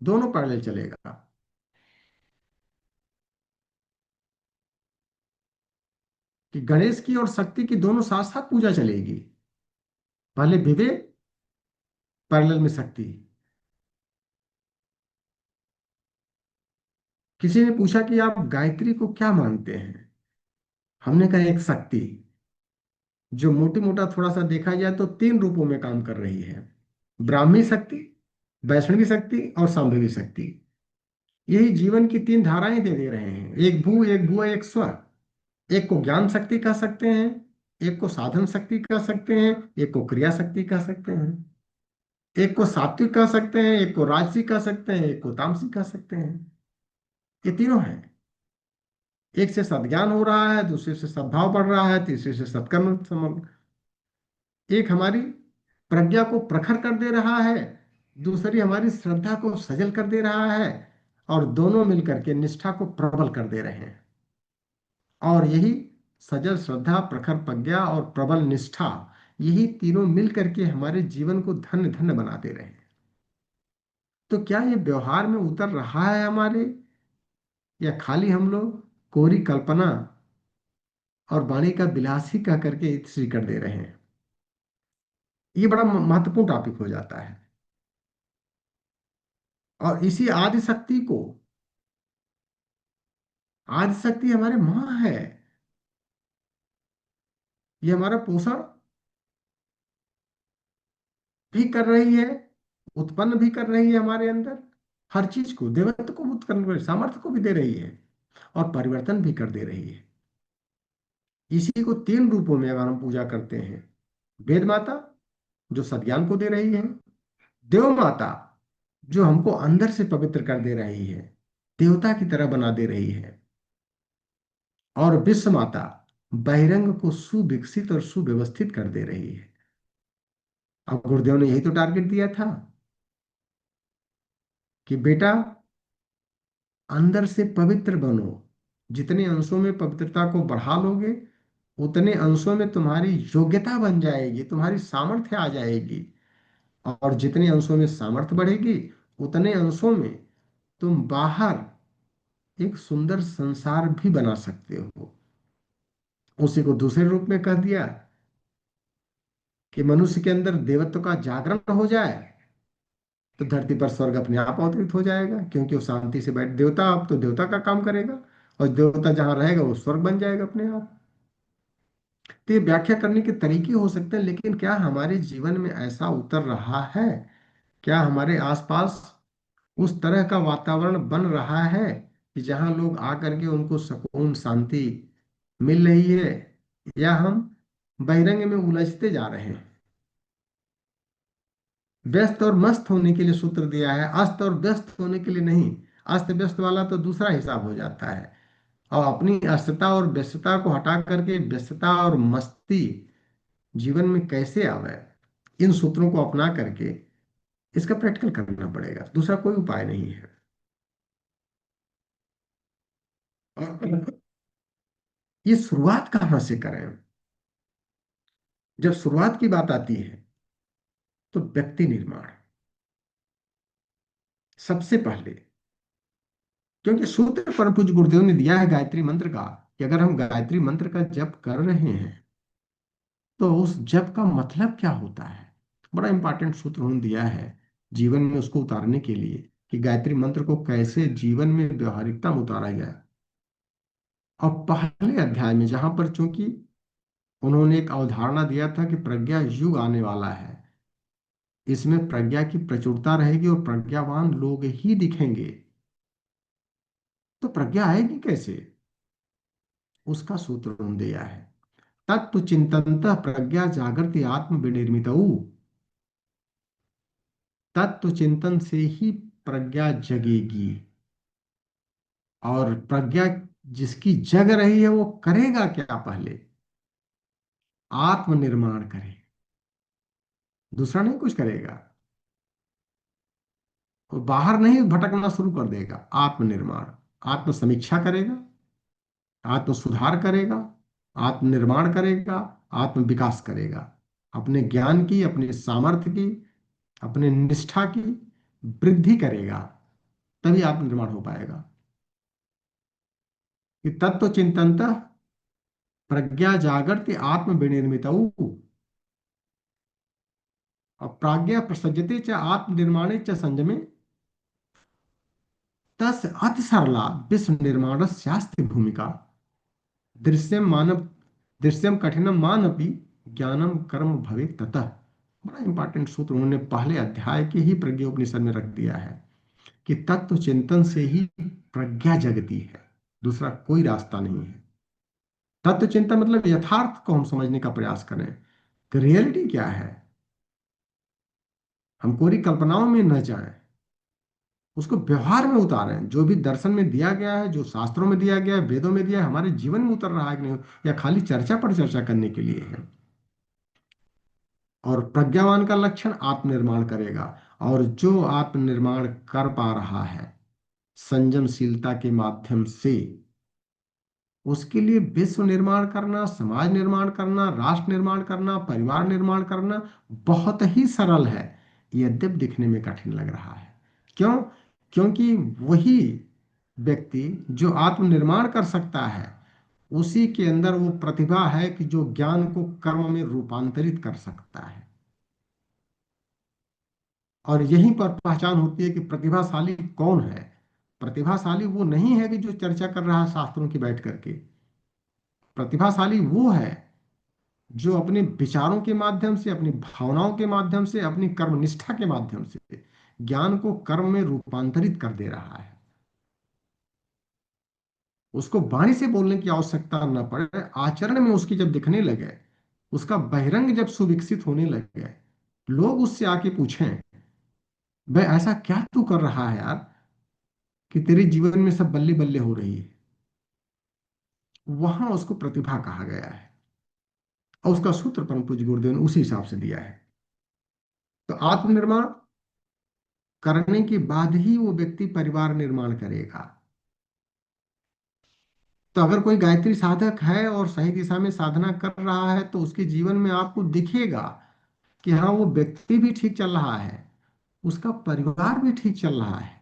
दोनों पैरेलल चलेगा। कि गणेश की और शक्ति की दोनों साथ साथ पूजा चलेगी। पहले विवेक, पैरेलल में शक्ति। किसी ने पूछा कि आप गायत्री को क्या मानते हैं। हमने कहा एक शक्ति जो मोटी मोटा थोड़ा सा देखा जाए तो तीन रूपों में काम कर रही है। ब्राह्मी शक्ति, वैष्णवी शक्ति और सांभवी शक्ति। यही जीवन की तीन धाराएं दे रहे हैं। एक भू, एक भुआ, एक स्वर। एक को ज्ञान शक्ति कह सकते हैं, एक को साधन शक्ति कह सकते हैं, एक को क्रिया शक्ति कह सकते हैं। एक को सात्विक कह सकते हैं, एक को राजसिक कह सकते हैं, एक को तामसिक कह सकते हैं। ये तीनों हैं। एक से सद्ज्ञान हो रहा है, दूसरे से सद्भाव बढ़ रहा है, तीसरे से सत्कर्म एक हमारी प्रज्ञा को प्रखर कर दे रहा है, दूसरी हमारी श्रद्धा को सजल कर दे रहा है, और दोनों मिलकर के निष्ठा को प्रबल कर दे रहे हैं। और यही सजल श्रद्धा, प्रखर प्रज्ञा और प्रबल निष्ठा, यही तीनों मिलकर के हमारे जीवन को धन्य धन्य बना दे रहे हैं। तो क्या ये व्यवहार में उतर रहा है हमारे? या खाली हम लोग कोरी कल्पना और वाणी का विलासी कह करके श्री कर दे रहे हैं? ये बड़ा महत्वपूर्ण टॉपिक हो जाता है। और इसी आदि शक्ति को, आदि शक्ति हमारे माँ है, ये हमारा पोषण भी कर रही है, उत्पन्न भी कर रही है हमारे अंदर, हर चीज को, देवत्व को उत्पन्न कर, सामर्थ्य को भी दे रही है और परिवर्तन भी कर दे रही है। इसी को तीन रूपों में अगर हम पूजा करते हैं: वेद माता जो सज्ञान को दे रही है, देव माता जो हमको अंदर से पवित्र कर दे रही है, देवता की तरह बना दे रही है, और विश्व माता बहिरंग को सुविकसित और सुव्यवस्थित कर दे रही है। अब गुरुदेव ने यही तो टारगेट दिया था कि बेटा अंदर से पवित्र बनो। जितने अंशों में पवित्रता को बढ़ा लोगे, उतने अंशों में तुम्हारी योग्यता बन जाएगी, तुम्हारी सामर्थ्य आ जाएगी। और जितने अंशों में सामर्थ्य बढ़ेगी, उतने अंशों में तुम बाहर एक सुंदर संसार भी बना सकते हो। उसी को दूसरे रूप में कह दिया कि मनुष्य के अंदर देवत्व का जागरण हो जाए तो धरती पर स्वर्ग अपने आप अवतरित हो जाएगा, क्योंकि वो शांति से बैठ, देवता अब तो देवता का काम करेगा, और देवता जहां रहेगा वो स्वर्ग बन जाएगा अपने आप। तो ये व्याख्या करने के तरीके हो सकते हैं, लेकिन क्या हमारे जीवन में ऐसा उतर रहा है? क्या हमारे आसपास उस तरह का वातावरण बन रहा है कि जहां लोग आकर के उनको सुकून शांति मिल रही है? या हम बहिरंग में उलझते जा रहे हैं? व्यस्त और मस्त होने के लिए सूत्र दिया है, अस्त और व्यस्त होने के लिए नहीं। अस्त व्यस्त वाला तो दूसरा हिसाब हो जाता है। और अपनी अस्तता और व्यस्तता को हटा करके व्यस्तता और मस्ती जीवन में कैसे आवे, इन सूत्रों को अपना करके इसका प्रैक्टिकल करना पड़ेगा, दूसरा कोई उपाय नहीं है। और ये शुरुआत कहाँ से करें? जब शुरुआत की बात आती है तो व्यक्ति निर्माण सबसे पहले, क्योंकि सूत्र परम पूज्य गुरुदेव ने दिया है गायत्री मंत्र का कि अगर हम गायत्री मंत्र का जप कर रहे हैं तो उस जप का मतलब क्या होता है। बड़ा इंपॉर्टेंट सूत्र उन्होंने दिया है जीवन में उसको उतारने के लिए, कि गायत्री मंत्र को कैसे जीवन में व्यवहारिकता में उतारा जाए। और पहले अध्याय में जहां पर चूंकि उन्होंने एक अवधारणा दिया था कि प्रज्ञा युग आने वाला है, इसमें प्रज्ञा की प्रचुरता रहेगी और प्रज्ञावान लोग ही दिखेंगे, तो प्रज्ञा आएगी कैसे? उसका सूत्र उन्होंने दिया है: तत्व चिंतनतः प्रज्ञा जागृति आत्म विनिर्मित। तत्व चिंतन से ही प्रज्ञा जगेगी, और प्रज्ञा जिसकी जग रही है वो करेगा क्या? पहले आत्मनिर्माण करे, दूसरा नहीं कुछ करेगा। वो बाहर नहीं भटकना शुरू कर देगा, आत्मनिर्माण, आत्म समीक्षा करेगा, आत्म सुधार करेगा, आत्मनिर्माण करेगा, आत्म विकास करेगा, अपने ज्ञान की, अपने सामर्थ्य की, अपने निष्ठा की वृद्धि करेगा, तभी आत्मनिर्माण हो पाएगा। कि तत्व चिंतनतः प्रज्ञा जागृति आत्म विनिर्मित, और प्राज्ञा प्रसज्यते च आत्मनिर्माणे च संयमे, तस् अति सरला विश्व निर्माण शास्त्र भूमिका, दृश्यम मानव, दृश्यम कठिनम मानपि ज्ञानम कर्म भवे ततः। बड़ा इंपॉर्टेंट सूत्र उन्होंने पहले अध्याय के ही प्रज्ञोपनिषद में रख दिया है कि तत्व चिंतन से ही प्रज्ञा जगती है, दूसरा कोई रास्ता नहीं है। तत्व चिंतन मतलब यथार्थ को हम समझने का प्रयास करें कि रियलिटी क्या है, हम कोरी कल्पनाओं में न जाएं, उसको व्यवहार में उतारें। जो भी दर्शन में दिया गया है, जो शास्त्रों में दिया गया है, वेदों में दिया है, हमारे जीवन में उतर रहा है कि नहीं, या खाली चर्चा पर चर्चा करने के लिए है। और प्रज्ञावान का लक्षण आत्मनिर्माण करेगा, और जो आत्मनिर्माण कर पा रहा है संयमशीलता के माध्यम से, उसके लिए विश्व निर्माण करना, समाज निर्माण करना, राष्ट्र निर्माण करना, परिवार निर्माण करना बहुत ही सरल है, यद्यप दिखने में कठिन लग रहा है। क्यों? क्योंकि वही व्यक्ति जो आत्मनिर्माण कर सकता है, उसी के अंदर वो प्रतिभा है कि जो ज्ञान को कर्म में रूपांतरित कर सकता है। और यहीं पर पहचान होती है कि प्रतिभाशाली कौन है। प्रतिभाशाली वो नहीं है कि जो चर्चा कर रहा है शास्त्रों की बैठ करके। प्रतिभाशाली वो है जो अपने विचारों के माध्यम से, अपनी भावनाओं के माध्यम से, अपनी कर्मनिष्ठा के माध्यम से ज्ञान को कर्म में रूपांतरित कर दे रहा है। उसको वाणी से बोलने की आवश्यकता न पड़े, आचरण में उसकी जब दिखने लगे, उसका बहिरंग जब सुविकसित होने लगे, लोग उससे आके पूछें, भाई ऐसा क्या तू कर रहा है यार कि तेरे जीवन में सब बल्ले बल्ले हो रही है। वहां उसको प्रतिभा कहा गया है। और उसका सूत्र परम पूज्य गुरुदेव ने उसी हिसाब से दिया है। तो आत्मनिर्माण करने के बाद ही वो व्यक्ति परिवार निर्माण करेगा। तो अगर कोई गायत्री साधक है और सही दिशा में साधना कर रहा है, तो उसके जीवन में आपको दिखेगा कि हाँ, वो व्यक्ति भी ठीक चल रहा है, उसका परिवार भी ठीक चल रहा है।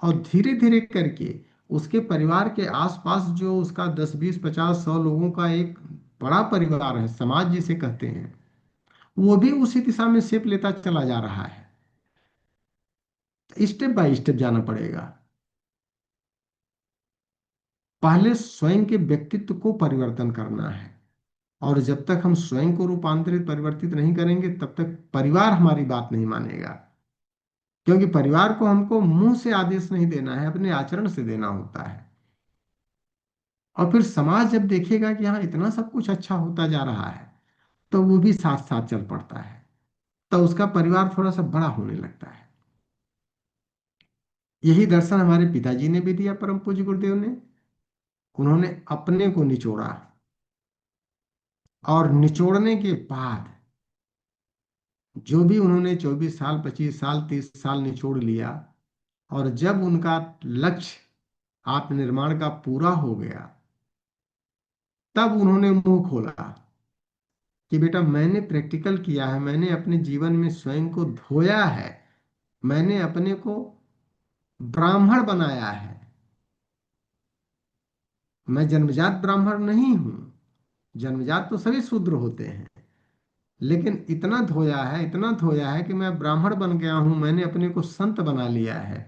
और धीरे धीरे करके उसके परिवार के आसपास जो उसका 10 20 50 100 लोगों का एक बड़ा परिवार है, समाज जिसे कहते हैं, वो भी उसी दिशा में शेप लेता चला जा रहा है। स्टेप बाय स्टेप जाना पड़ेगा। पहले स्वयं के व्यक्तित्व को परिवर्तन करना है। और जब तक हम स्वयं को रूपांतरित परिवर्तित नहीं करेंगे, तब तक परिवार हमारी बात नहीं मानेगा। क्योंकि परिवार को हमको मुंह से आदेश नहीं देना है, अपने आचरण से देना होता है। और फिर समाज जब देखेगा कि हाँ, इतना सब कुछ अच्छा होता जा रहा है, तो वो भी साथ साथ चल पड़ता है। तो उसका परिवार थोड़ा सा बड़ा होने लगता है। यही दर्शन हमारे पिताजी ने भी दिया, परम पूज्य गुरुदेव ने। उन्होंने अपने को निचोड़ा, और निचोड़ने के बाद जो भी उन्होंने 24 साल 25 साल 30 साल निचोड़ लिया, और जब उनका लक्ष्य आत्मनिर्माण का पूरा हो गया, तब उन्होंने मुंह खोला कि बेटा, मैंने प्रैक्टिकल किया है, मैंने अपने जीवन में स्वयं को धोया है, मैंने अपने को ब्राह्मण बनाया है। मैं जन्मजात ब्राह्मण नहीं हूं। जन्मजात तो सभी शूद्र होते हैं, लेकिन इतना धोया है, इतना धोया है कि मैं ब्राह्मण बन गया हूं, मैंने अपने को संत बना लिया है।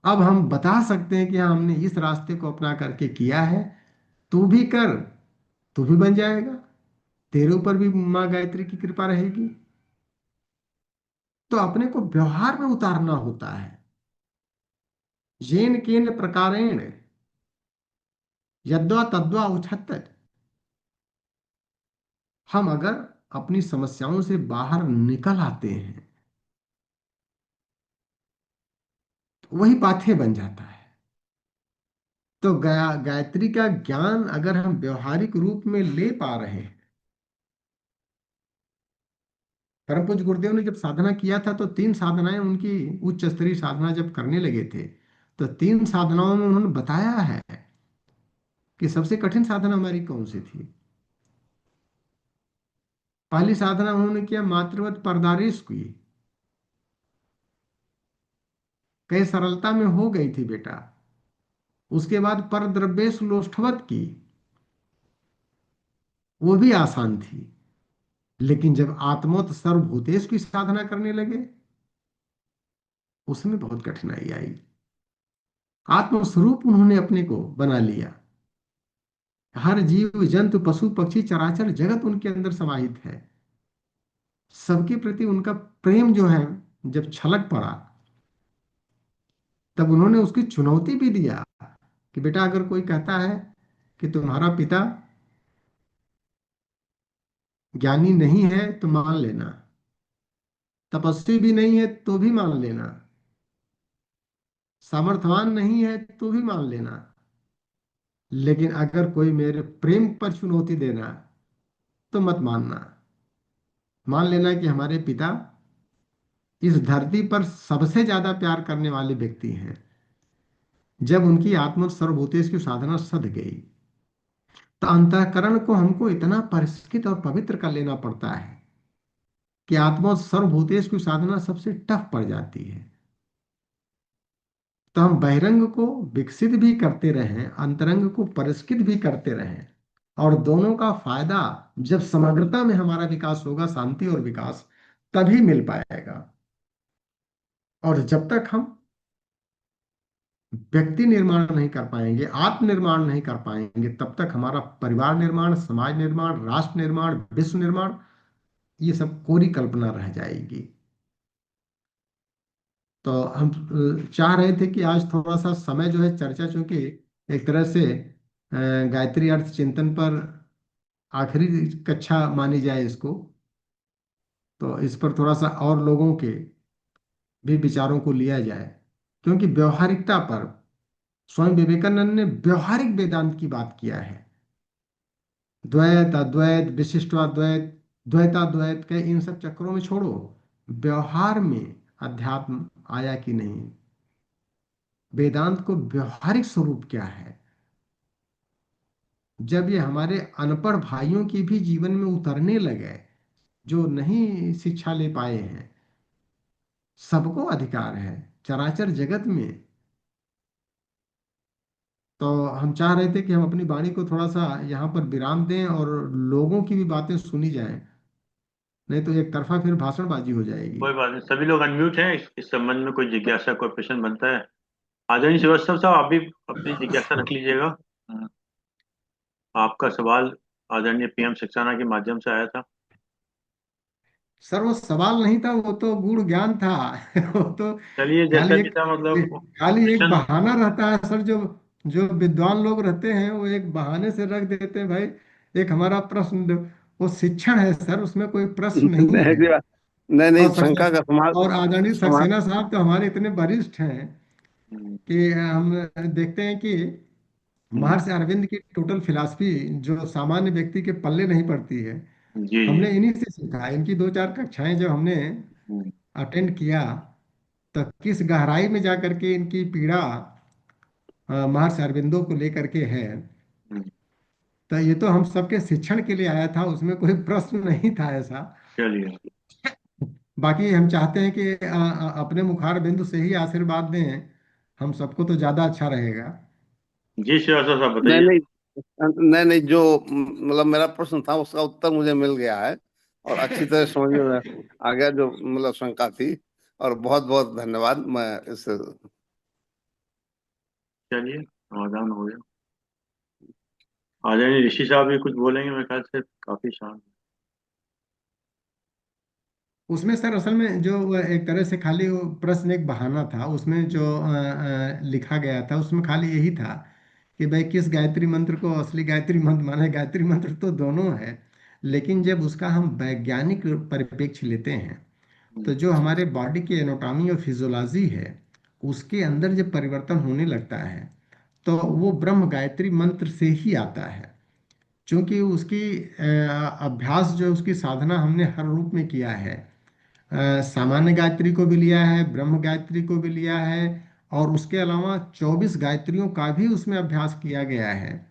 अब हम बता सकते हैं कि हाँ, हमने इस रास्ते को अपना करके किया है। तू भी कर, तू भी बन जाएगा, तेरे ऊपर भी माँ गायत्री की कृपा रहेगी। तो अपने को व्यवहार में उतारना होता है। येन केन प्रकारेण यद्वा तद्वा उच्छत। हम अगर अपनी समस्याओं से बाहर निकल आते हैं, तो वही पाथेय बन जाता है। तो गायत्री का ज्ञान अगर हम व्यवहारिक रूप में ले पा रहे हैं। परम पूज्य गुरुदेव ने जब साधना किया था, तो 3 साधनाएं उनकी उच्च स्तरीय साधना जब करने लगे थे, तो 3 साधनाओं में उन्होंने बताया है कि सबसे कठिन साधना हमारी कौन सी थी। पहली साधना उन्होंने किया मातृवत परदारेश की, कई सरलता में हो गई थी बेटा। उसके बाद पर द्रव्येश लोष्ठवत की, वो भी आसान थी। लेकिन जब आत्मोत सर्वभूतेश की साधना करने लगे, उसमें बहुत कठिनाई आई। आत्मस्वरूप उन्होंने अपने को बना लिया। हर जीव जंतु पशु पक्षी चराचर जगत उनके अंदर समाहित है। सबके प्रति उनका प्रेम जो है, जब छलक पड़ा, तब उन्होंने उसकी चुनौती भी दिया कि बेटा, अगर कोई कहता है कि तुम्हारा पिता ज्ञानी नहीं है तो मान लेना, तपस्वी भी नहीं है तो भी मान लेना, सामर्थ्यवान नहीं है तो भी मान लेना, लेकिन अगर कोई मेरे प्रेम पर चुनौती देना तो मत मानना। मान लेना कि हमारे पिता इस धरती पर सबसे ज्यादा प्यार करने वाले व्यक्ति हैं। जब उनकी आत्म सर्वभूतेश की साधना सध गई, तो अंतःकरण को हमको इतना परिष्कृत और पवित्र कर लेना पड़ता है कि आत्मा सर्वभूतेश की साधना सबसे टफ पड़ जाती है। तो हम बहिरंग को विकसित भी करते रहें, अंतरंग को परिष्कृत भी करते रहें, और दोनों का फायदा जब समग्रता में हमारा विकास होगा, शांति और विकास, तभी मिल पाएगा। और जब तक हम व्यक्ति निर्माण नहीं कर पाएंगे, आत्मनिर्माण नहीं कर पाएंगे, तब तक हमारा परिवार निर्माण, समाज निर्माण, राष्ट्र निर्माण, विश्व निर्माण, ये सब कोरी कल्पना रह जाएगी। तो हम चाह रहे थे कि आज थोड़ा सा समय जो है चर्चा, चूंकि एक तरह से गायत्री अर्थ चिंतन पर आखिरी कक्षा मानी जाए इसको, तो इस पर थोड़ा सा और लोगों के भी विचारों को लिया जाए, क्योंकि व्यवहारिकता पर स्वामी विवेकानंद ने व्यवहारिक वेदांत की बात किया है। द्वैत, अद्वैत, विशिष्टाद्वैत, द्वैताद्वैत के इन सब चक्रों में छोड़ो, व्यवहार में अध्यात्म आया कि नहीं, वेदांत को व्यवहारिक स्वरूप क्या है। जब ये हमारे अनपढ़ भाइयों के भी जीवन में उतरने लगे, जो नहीं शिक्षा ले पाए हैं, सबको अधिकार है चराचर जगत में। तो हम चाह रहे थे कि हम अपनी वाणी को थोड़ा सा यहाँ पर विराम दें और लोगों की भी बातें सुनी जाएं, नहीं तो एक तरफा फिर भाषणबाजी हो जाएगी। कोई बात नहीं, सभी लोग अनम्यूट हैं। इस संबंध में कोई जिज्ञासा, कोई प्रश्न बनता है? आदरणीय श्रीवास्तव साहब, आप भी अपनी जिज्ञासा रख लीजिएगा। आपका सवाल आदरणीय पीएम सक्सेना के माध्यम से आया था। सर वो सवाल नहीं था, वो तो गूढ़ ज्ञान था। वो तो चलिए, जैसा खाली भी एक था, मतलब खाली एक प्रश्न। बहाना रहता है सर। जो जो विद्वान लोग रहते हैं वो एक बहाने से रख देते हैं भाई, एक हमारा प्रश्न वो शिक्षण है सर, उसमें कोई प्रश्न नहीं नहीं है। जी, नहीं नहीं, और शंका का और आदरणीय समाज। सक्सेना साहब तो हमारे इतने वरिष्ठ हैं हम्म, कि हम देखते हैं कि हम्म, महर्षि अरविंद की टोटल फिलॉसफी जो सामान्य व्यक्ति के पल्ले नहीं पड़ती है, जी जी। हमने इन्हीं से सीखा। इनकी दो चार कक्षाएं जब हमने हम्म, अटेंड किया, तो किस गहराई में जा करके इनकी पीड़ा महर्षि अरविंदो को लेकर के है। हम्म, तो ये तो हम सबके शिक्षण के लिए आया था, उसमें कोई प्रश्न नहीं था ऐसा। चलिए। बाकी हम चाहते हैं कि अपने मुखार बिंदु से ही आशीर्वाद दें, हम सबको तो ज्यादा अच्छा रहेगा। जी श्रीवास्तव साहब, नहीं बताइए। नहीं, नहीं नहीं, जो मतलब मेरा प्रश्न था उसका उत्तर मुझे मिल गया है, और अच्छी तरह समझ में आ गया जो मतलब शंका थी। और बहुत बहुत धन्यवाद। मैं इस चलिए, समाधान हो गया। आदरणीय ऋषि साहब भी कुछ बोलेंगे, मेरे ख्याल से काफी शांत। उसमें सर असल में जो वो एक तरह से खाली वो प्रश्न एक बहाना था, उसमें जो लिखा गया था उसमें खाली यही था कि भाई किस गायत्री मंत्र को असली गायत्री मंत्र माने। गायत्री मंत्र तो दोनों है, लेकिन जब उसका हम वैज्ञानिक परिप्रेक्ष्य लेते हैं, तो हम्म, जो हमारे बॉडी की एनाटॉमी और फिजियोलॉजी है, उसके अंदर जब परिवर्तन होने लगता है, तो वो ब्रह्म गायत्री मंत्र से ही आता है। क्योंकि उसकी अभ्यास जो है, उसकी साधना हमने हर रूप में किया है। सामान्य गायत्री को भी लिया है, ब्रह्म गायत्री को भी लिया है, और उसके अलावा 24 गायत्रियों का भी उसमें अभ्यास किया गया है,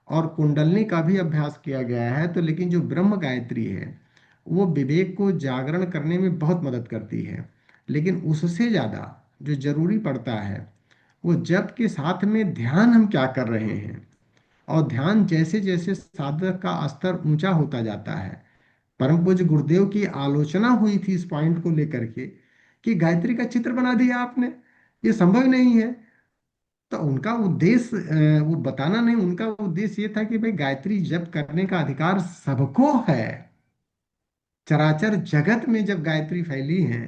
और कुंडलनी का भी अभ्यास किया गया है। तो लेकिन जो ब्रह्म गायत्री है, वो विवेक को जागरण करने में बहुत मदद करती है। लेकिन उससे ज़्यादा जो जरूरी पड़ता है, वो जप के साथ में ध्यान हम क्या कर रहे हैं। और ध्यान जैसे जैसे साधक का स्तर ऊंचा होता जाता है, परम पूज्य गुरुदेव की आलोचना हुई थी इस पॉइंट को लेकर के कि गायत्री का चित्र बना दिया आपने, ये संभव ही नहीं है। तो उनका उद्देश्य वो बताना नहीं, उनका उद्देश्य ये था कि भाई गायत्री जप करने का अधिकार सबको है। चराचर जगत में जब गायत्री फैली है,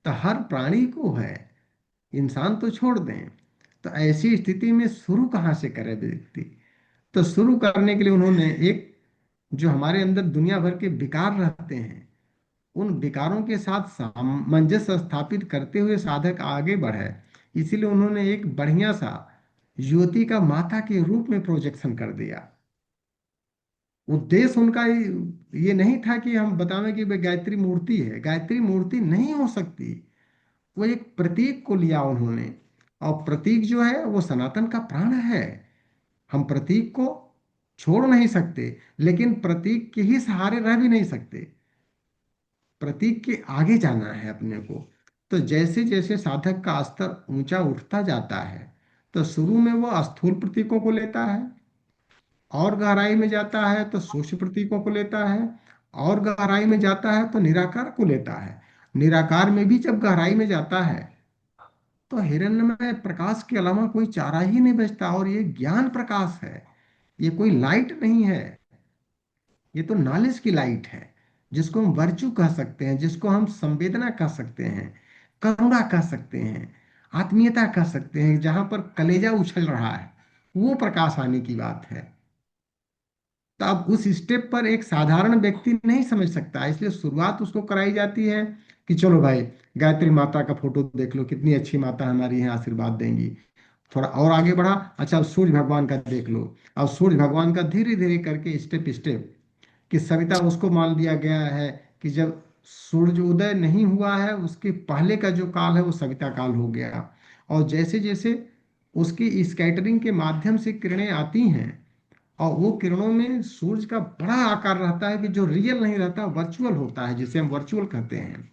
तो हर प्राणी को है, इंसान तो छोड़ दें। तो ऐसी स्थिति में शुरू कहाँ से करे व्यक्ति। तो शुरू करने के लिए उन्होंने एक, जो हमारे अंदर दुनिया भर के विकार रहते हैं, उन विकारों के साथ सामंजस्य स्थापित करते हुए साधक आगे बढ़े, इसीलिए उन्होंने एक बढ़िया सा युवती का माता के रूप में प्रोजेक्शन कर दिया। उद्देश्य उनका ये नहीं था कि हम बतावें कि भाई गायत्री मूर्ति है। गायत्री मूर्ति नहीं हो सकती, वो एक प्रतीक को लिया उन्होंने। और प्रतीक जो है वो सनातन का प्राण है। हम प्रतीक को छोड़ नहीं सकते, लेकिन प्रतीक के ही सहारे रह भी नहीं सकते। प्रतीक के आगे जाना है अपने को। तो जैसे जैसे साधक का स्तर ऊंचा उठता जाता है, तो शुरू में वो स्थूल प्रतीकों को लेता है, और गहराई में जाता है तो सूक्ष्म प्रतीकों को लेता है, और गहराई में जाता है तो निराकार को लेता है। निराकार में भी जब गहराई में जाता है तो हिरण्यमय प्रकाश के अलावा कोई चारा ही नहीं बचता, और ये ज्ञान प्रकाश है, ये कोई लाइट नहीं है, ये तो नॉलेज की लाइट है, जिसको हम वर्चू कह सकते हैं, जिसको हम संवेदना कह सकते हैं, करुणा कह सकते हैं, आत्मीयता कह सकते हैं, जहां पर कलेजा उछल रहा है, वो प्रकाश आने की बात है। तो अब उस स्टेप पर एक साधारण व्यक्ति नहीं समझ सकता, इसलिए शुरुआत उसको कराई जाती है कि चलो भाई, गायत्री माता का फोटो देख लो, कितनी अच्छी माता हमारी है, आशीर्वाद देंगी। थोड़ा और आगे बढ़ा, अच्छा अब सूर्य भगवान का देख लो। अब सूर्य भगवान का धीरे धीरे करके स्टेप स्टेप, कि सविता उसको मान लिया गया है कि जब सूर्य उदय नहीं हुआ है उसके पहले का जो काल है वो सविता काल हो गया। और जैसे जैसे उसकी स्कैटरिंग के माध्यम से किरणें आती हैं, और वो किरणों में सूरज का बड़ा आकार रहता है कि जो रियल नहीं रहता, वर्चुअल होता है, जिसे हम वर्चुअल कहते हैं,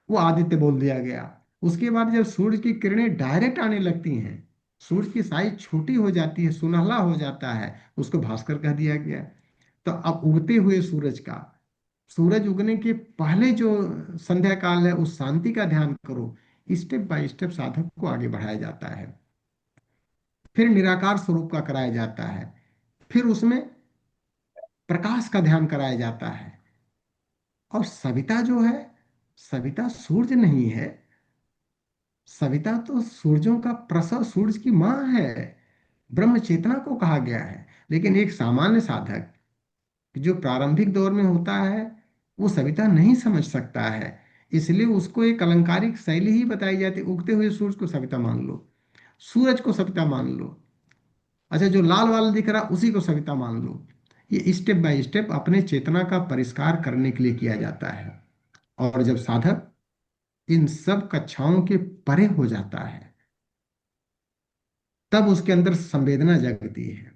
वो आदित्य बोल दिया गया। उसके बाद जब सूरज की किरणें डायरेक्ट आने लगती हैं, सूरज की साइज छोटी हो जाती है, सुनहला हो जाता है, उसको भास्कर कह दिया गया। तो अब उगते हुए सूरज का, सूरज उगने के पहले जो संध्या काल है, उस शांति का ध्यान करो। स्टेप बाय स्टेप साधक को आगे बढ़ाया जाता है, फिर निराकार स्वरूप का कराया जाता है, फिर उसमें प्रकाश का ध्यान कराया जाता है। और सविता जो है, सविता सूरज नहीं है, सविता तो सूरजों का प्रसव, सूरज की मां है, ब्रह्म चेतना को कहा गया है। लेकिन एक सामान्य साधक जो प्रारंभिक दौर में होता है, वो सविता नहीं समझ सकता है, इसलिए उसको एक अलंकारिक शैली ही बताई जाती है। उगते हुए सूरज को सविता मान लो, सूरज को सविता मान लो, अच्छा जो लाल वाला दिख रहा उसी को सविता मान लो। ये स्टेप बाय स्टेप अपने चेतना का परिष्कार करने के लिए किया जाता है। और जब साधक इन सब कक्षाओं के परे हो जाता है, तब उसके अंदर संवेदना जगती है,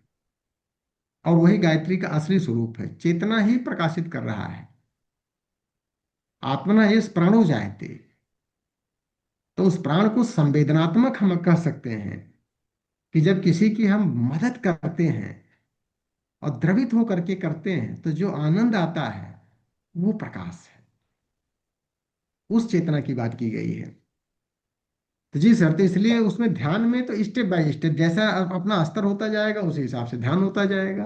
और वही गायत्री का असली स्वरूप है। चेतना ही प्रकाशित कर रहा है, आत्मना ये प्राणो जायते। तो उस प्राण को संवेदनात्मक हम कह सकते हैं, कि जब किसी की हम मदद करते हैं और द्रवित होकर के करते हैं, तो जो आनंद आता है वो प्रकाश है, उस चेतना की बात की गई है। तो जी सर, तो इसलिए उसमें ध्यान में तो स्टेप बाय स्टेप जैसा अपना स्तर होता जाएगा, उसी हिसाब से ध्यान होता जाएगा।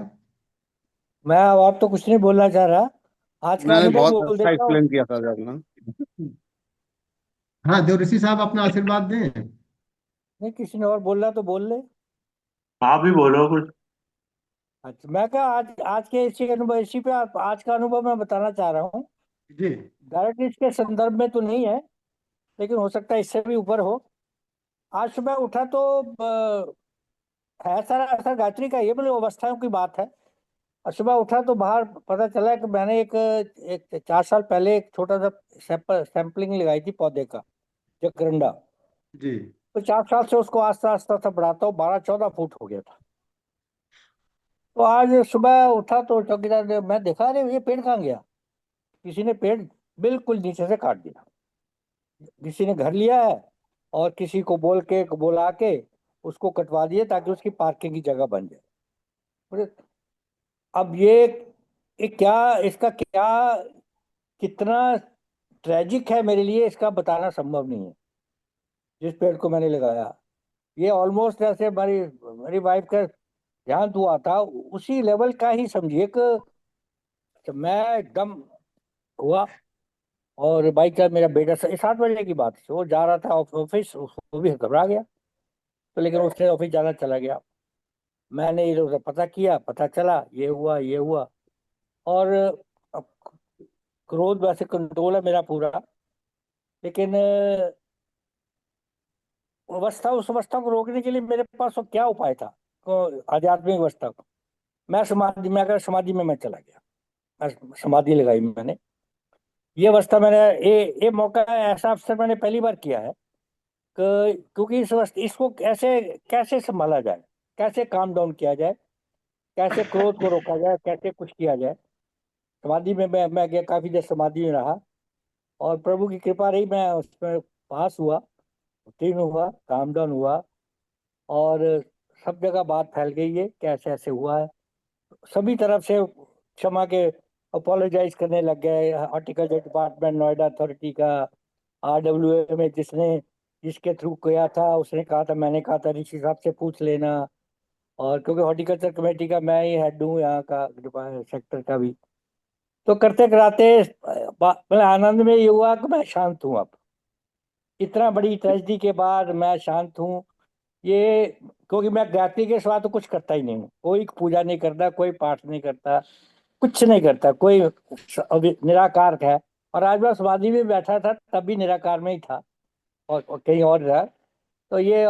मैं अब आप तो कुछ नहीं बोलना चाह रहा, आज का मैंने अनुभव बहुत बोल अच्छा देता हूँ। एक्सप्लेन किया था आपने। हाँ, देवऋषि साहब अपना आशीर्वाद दें। नहीं, किसी ने और बोलना तो बोल ले। आप भी बोलो कुछ। अच्छा, मैं क्या आज आज के इसी अनुभव, इसी पे आज का अनुभव मैं बताना चाह रहा हूँ। जी डायरेक्ट इसके संदर्भ में तो नहीं है, लेकिन हो सकता है इससे भी ऊपर हो। आज सुबह उठा तो है सारा असर गायत्री का, ये मतलब अवस्थाओं की बात है। और सुबह उठा तो बाहर पता चला कि मैंने एक 4 साल पहले एक छोटा सा सैंपलिंग लगाई थी पौधे का, जकरंडा। जी तो 4 साल से उसको आस्ता आस्ता आस्ता बढ़ाता हूँ, 12-14 फुट हो गया था। तो आज सुबह उठा तो चौकीदार ने, मैं देखा अरे ये पेड़ कहाँ गया, किसी ने पेड़ बिल्कुल नीचे से काट दिया। किसी ने घर लिया है और किसी को बोला के उसको कटवा दिया ताकि उसकी पार्किंग की जगह बन जाए। बोले, अब ये क्या, इसका क्या, कितना ट्रेजिक है मेरे लिए, इसका बताना संभव नहीं है। जिस पेड़ को मैंने लगाया, ये ऑलमोस्ट जैसे हमारी मेरी वाइफ का देहांत हुआ था, उसी लेवल का ही समझिए कि मैं एकदम हुआ। और बाइक का मेरा बेटा 7 बजे की बात है, वो जा रहा था ऑफिस, वो भी घबरा गया। तो लेकिन उसने ऑफिस जाना चला गया। मैंने इधर उधर पता किया, पता चला ये हुआ ये हुआ। और अब क्रोध वैसे कंट्रोल है मेरा पूरा, लेकिन अवस्था, उस अवस्था को रोकने के लिए मेरे पास वो क्या उपाय था, आध्यात्मिक अवस्था को। मैं अगर समाधि में मैं चला गया, मैं समाधि लगाई मैंने। ये अवस्था मैंने, ये मौका, ऐसा अवसर मैंने पहली बार किया है क्योंकि इस अवस्था, इसको कैसे कैसे संभाला जाए, कैसे काम डाउन किया जाए, कैसे क्रोध को रोका जाए, कैसे कुछ किया जाए। समाधि में मैं गया, काफी देर समाधि में रहा, और प्रभु की कृपा रही, मैं उसमें पास हुआ, उत्तीर्ण हुआ, काम डाउन हुआ, और सब जगह बात फैल गई है कैसे ऐसे हुआ है। सभी तरफ से क्षमा के अपोलोजाइज करने लग गए। हॉर्टिकल्चर डिपार्टमेंट, नोएडा अथॉरिटी का, RWA में जिसके थ्रू किया था उसने कहा था, मैंने कहा था ऋषि साहब से पूछ लेना। और क्योंकि हॉर्टिकल्चर कमेटी का मैं ही हेड हूँ यहाँ का, सेक्टर का भी। तो करते कराते मतलब आनंद में ये हुआ कि मैं शांत हूँ अब। इतना बड़ी ट्रेजेडी के बाद मैं शांत हूँ। ये क्योंकि मैं गायत्री के सिवा तो कुछ करता ही नहीं हूँ, कोई पूजा नहीं करता, कोई पाठ नहीं करता, कुछ नहीं करता, कोई अभी निराकार है। और आज मैं समाधि में बैठा था तब भी निराकार में ही था, और कहीं और रहा। तो ये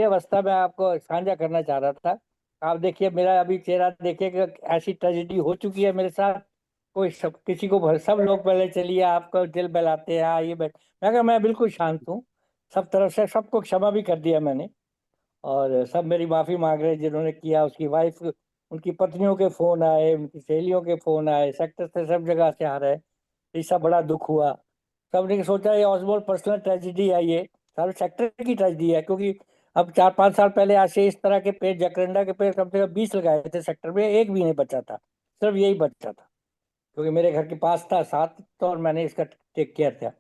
अवस्था मैं आपको साझा करना चाह रहा था। आप देखिए मेरा अभी चेहरा देखिए कि ऐसी ट्रेजेडी हो चुकी है मेरे साथ। कोई किसी को सब लोग पहले चलिए आपको दिल बहलाते हैं, ये मैं कहा मैं बिल्कुल शांत हूँ। सब तरफ से सबको क्षमा भी कर दिया मैंने, और सब मेरी माफी मांग रहे हैं जिन्होंने किया। उसकी वाइफ, उनकी पत्नियों के फोन आए, उनकी सहेलियों के फोन आए, सेक्टर से सब जगह से आ रहे। इसका बड़ा दुख हुआ। सबने सोचा ये ऑसबोल पर्सनल ट्रेजिडी है, ये सारे सेक्टर की ट्रेजिडी है। क्योंकि अब 4-5 साल पहले ऐसे इस तरह के पेड़, जकरंडा के पेड़ कम से कम 20 लगाए थे सेक्टर में, एक भी नहीं बचा था, सिर्फ यही बचा था क्योंकि मेरे घर के पास था साथ, तो और मैंने इसका टेक केयर किया।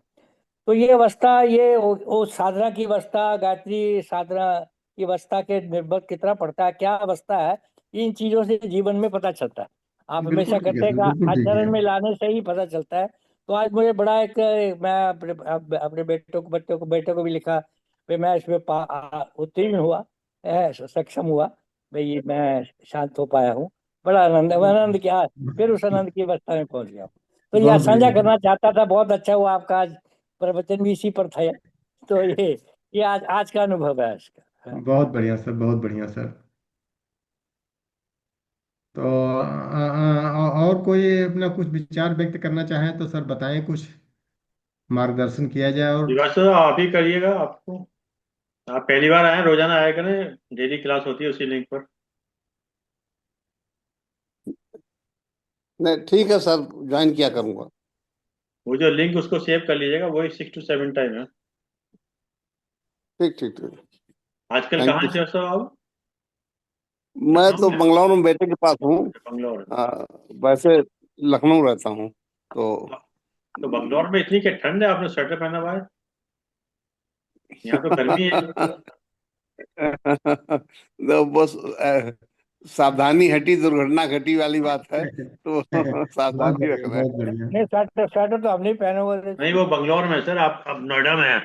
तो ये अवस्था, ये वो साधना की अवस्था, गायत्री साधना की अवस्था के निर्भर कितना पड़ता है, क्या अवस्था है, इन चीजों से जीवन में पता चलता है। आप हमेशा बिल्कुल ठीक है कहते हैं सर, कि बिल्कुल ठीक है। आचरण में लाने से ही पता चलता है। तो आज मुझे बड़ा एक, मैं अपने बेटों को भी लिखा भाई मैं इसमें उत्तीर्ण हुआ, सक्षम हुआ भाई, मैं शांत हो पाया हूँ। बड़ा आनंद क्या, फिर उस आनंद की अवस्था में पहुंच गया। तो यह बहुत साझा बढ़िया सर। करना चाहता था। बहुत अच्छा हुआ आपका आज प्रवचन भी इसी पर था। तो ये आज का अनुभव है इसका। हाँ। बहुत बढ़िया सर, बहुत बढ़िया सर। तो और कोई अपना कुछ विचार व्यक्त करना चाहें तो सर बताएं, कुछ मार्गदर्शन किया जाए। और श्रीवास्तव आप ही करिएगा। आपको, आप पहली बार आए, रोजाना आया करें, डेली क्लास होती है उसी लिंक पर। नहीं ठीक है सर, ज्वाइन किया करूंगा। वो जो लिंक उसको सेव कर लीजिएगा, वही 6 to 7 टाइम है। ठीक ठीक ठीक। आजकल थैंक कहाँ यू है सर। श्रीवास्तव आप? मैं लखनऊ तो में? बंगलौर में बेटे के पास हूँ। बंगलौर। वैसे लखनऊ रहता हूँ तो। तो बंगलौर में इतनी क्या ठंड है, आपने स्वेटर पहना हुआ है? यहाँ तो गर्मी है। तो बस सावधानी हटी दुर्घटना घटी वाली बात है, तो बहुत सावधानी बढ़िया, रखना है। बहुत बढ़िया। नहीं, स्वेटर स्वेटर तो हम नहीं पहने हुए थे। नहीं, वो बंगलौर में है सर, आप अब नोएडा में है।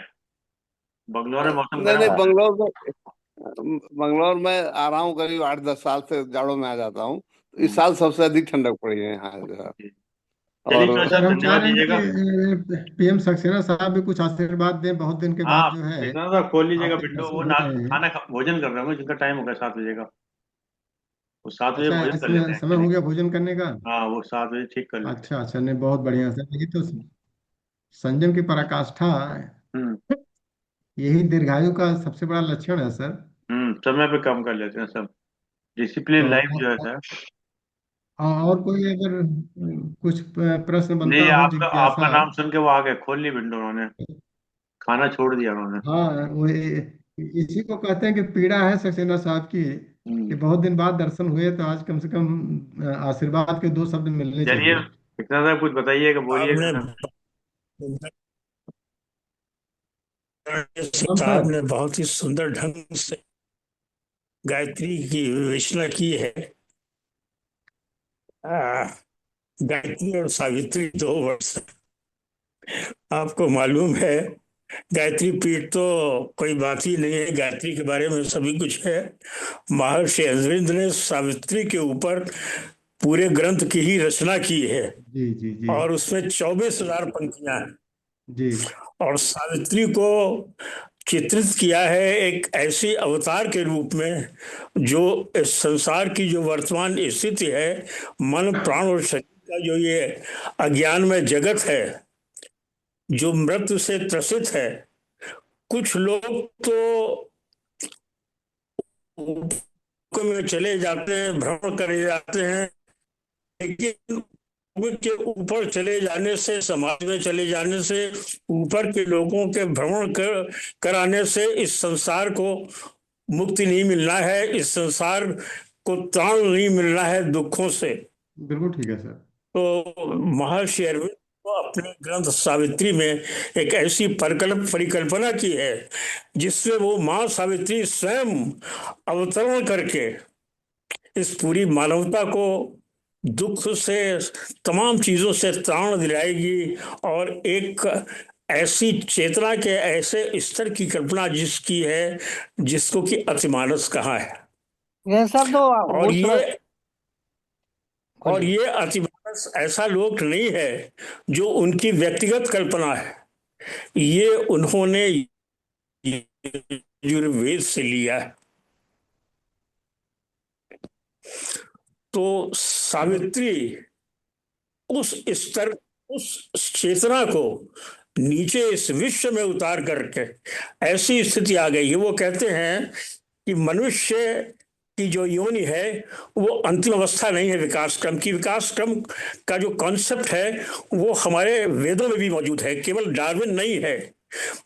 बंगलौर में मौसम नहीं गर्म नहीं, होता है। बंगलौर में आ रहा हूँ, करीब 8-10 साल से जाड़ों में आ जाता हूँ, तो इस हम्म, साल सबसे अधिक ठंडक पड़ी है यहाँ जो है। चलिए और श्रीवास्तव सर साहब, हम चाह धन्यवाद रहे हैं दीजिएगा। कि PM सक्सेना साहब भी कुछ आशीर्वाद दें, बहुत दिन के हाँ, बाद जो है इतना सा खोल लीजिएगा आपके विंडो, वो दर्शन हो रहे हैं। भोजन कर रहे होंगे, जिनका टाइम हो गया 7 बजे का। वो 7 बजे अच्छा, भोजन कर लेते इसमें हैं समय चलिए। हो गया भोजन करने का? हाँ, वो 7 बजे ठीक कर लेते अच्छा अच्छा, नहीं बहुत बढ़िया सर, यही तो संयम की पराकाष्ठा, हैं। यही दीर्घायु का सबसे बड़ा लक्षण है सर। समय पे काम कर लेते हैं सब। तो डिसिप्लिन लाइफ जो है सर। और कोई अगर कुछ प्रश्न नहीं, बनता हो, आपका आपका जिज्ञासा। नाम सुन के वो आ गए, खोल ली विंडो उन्होंने, खाना छोड़ दिया उन्होंने। हाँ, वो इसी को कहते हैं कि पीड़ा है सक्सेना साहब की, कि हम्म, बहुत दिन बाद दर्शन हुए तो आज कम से कम आशीर्वाद के 2 शब्द मिलने चलिए, चाहिए। इतना सा कुछ बताइएगा, आपने बोलिएगा। हम सर। साहब ने बहुत ही सुंदर ढंग से गायत्री की विवेचना की है। आ, गायत्री और सावित्री 2 वर्ष, आपको मालूम है। गायत्री पीठ तो कोई बात ही नहीं है, गायत्री के बारे में सभी कुछ है। महर्षि अरविंद ने सावित्री के ऊपर पूरे ग्रंथ की ही रचना की है, जी जी जी। और उसमें 24,000 पंक्तियां हैं। जी और सावित्री को चित्रित किया है एक ऐसे अवतार के रूप में, जो इस संसार की जो वर्तमान स्थिति है, मन प्राण और शरीर का जो ये अज्ञान में जगत है, जो मृत्यु से त्रसित है। कुछ लोग तो ऊपर में चले जाते हैं, भ्रमण करे जाते हैं, लेकिन आदमी के ऊपर चले जाने से, समाज में चले जाने से, ऊपर के लोगों के भ्रमण कराने से इस संसार को मुक्ति नहीं मिलना है, इस संसार को त्राण नहीं मिलना है दुखों से। बिल्कुल ठीक है सर। तो महर्षि अरविंद को अपने ग्रंथ सावित्री में एक ऐसी परिकल्पना की है जिसमें वो माँ सावित्री स्वयं अवतरण करके इस पूरी मानवता को दुख से, तमाम चीजों से त्राण दिलाएगी और एक ऐसी चेतना के ऐसे स्तर की कल्पना जिसकी है जिसको कि अतिमानस कहा है। ये सब तो और उस ये अतिमानस ऐसा लोक नहीं है जो उनकी व्यक्तिगत कल्पना है, ये उन्होंने यजुर्वेद से लिया है। तो सावित्री उस स्तर, उस चेतना को नीचे इस विश्व में उतार करके ऐसी स्थिति आ गई है। वो कहते हैं कि मनुष्य की जो योनि है वो अंतिम अवस्था नहीं है विकास क्रम की। विकास क्रम का जो कॉन्सेप्ट है वो हमारे वेदों में भी मौजूद है, केवल डार्विन नहीं है।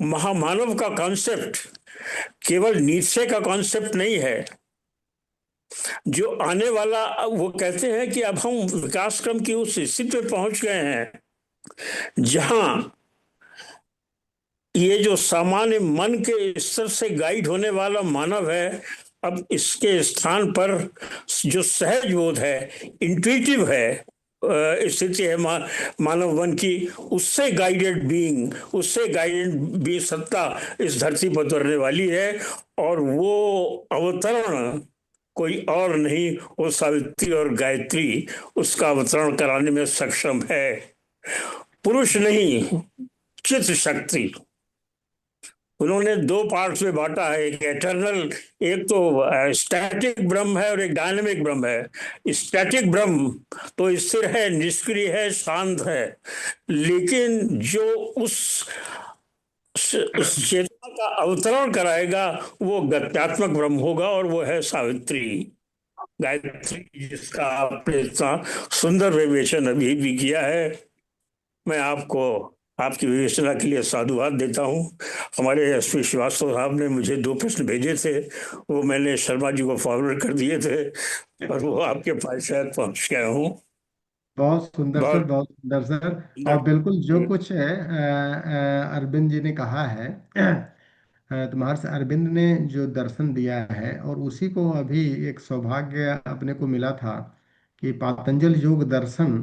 महामानव का कॉन्सेप्ट केवल नीचे का कॉन्सेप्ट नहीं है। जो आने वाला, वो कहते हैं कि अब हम विकास क्रम की उस स्थिति में पहुंच गए हैं जहां ये जो सामान्य मन के स्तर से गाइड होने वाला मानव है, अब इसके स्थान पर जो सहज बोध है, इंट्यूटिव है स्थिति है मानव मन की, उससे गाइडेड बीइंग, उससे गाइडेड भी सत्ता इस धरती पर उतरने वाली है। और वो अवतरण कोई और नहीं, वो सावित्री और गायत्री उसका अवतरण कराने में सक्षम है। पुरुष नहीं, चित्त शक्ति। उन्होंने दो पार्ट्स में बांटा है, एक एटर्नल, एक तो स्टैटिक ब्रह्म है और एक डायनेमिक ब्रह्म है। स्टैटिक ब्रह्म तो स्थिर है, निष्क्रिय है, शांत है, लेकिन जो उस चेतना का अवतरण कराएगा वो गत्यात्मक ब्रह्म होगा, और वो है सावित्री, गायत्री, जिसका आपने इतना सुंदर विवेचन अभी भी किया है। मैं आपको आपकी विवेचना के लिए साधुवाद देता हूँ। हमारे एसपी श्रीवास्तव साहब ने मुझे 2 प्रश्न भेजे थे, वो मैंने शर्मा जी को फॉरवर्ड कर दिए थे और वो आपके पास शायद पहुँच गया हूँ। बहुत सुंदर सर, बहुत सुंदर सर। और बिल्कुल जो कुछ अरविंद जी ने कहा है, तो महर्षि अरविंद ने जो दर्शन दिया है, और उसी को अभी एक सौभाग्य अपने को मिला था कि पातंजल योग दर्शन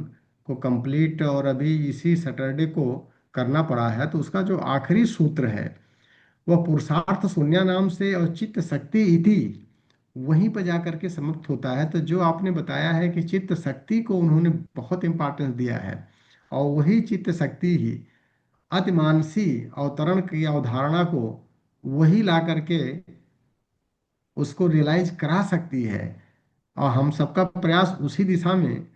को कंप्लीट और अभी इसी सैटरडे को करना पड़ा है। तो उसका जो आखिरी सूत्र है वह पुरुषार्थ शून्य नाम से और चित्त शक्ति इति वहीं पर जा करके समाप्त होता है। तो जो आपने बताया है कि चित्त शक्ति को उन्होंने बहुत इंपॉर्टेंस दिया है, और वही चित्त शक्ति ही अतिमानसी अवतरण की अवधारणा को वही ला करके उसको रियलाइज करा सकती है। और हम सबका प्रयास उसी दिशा में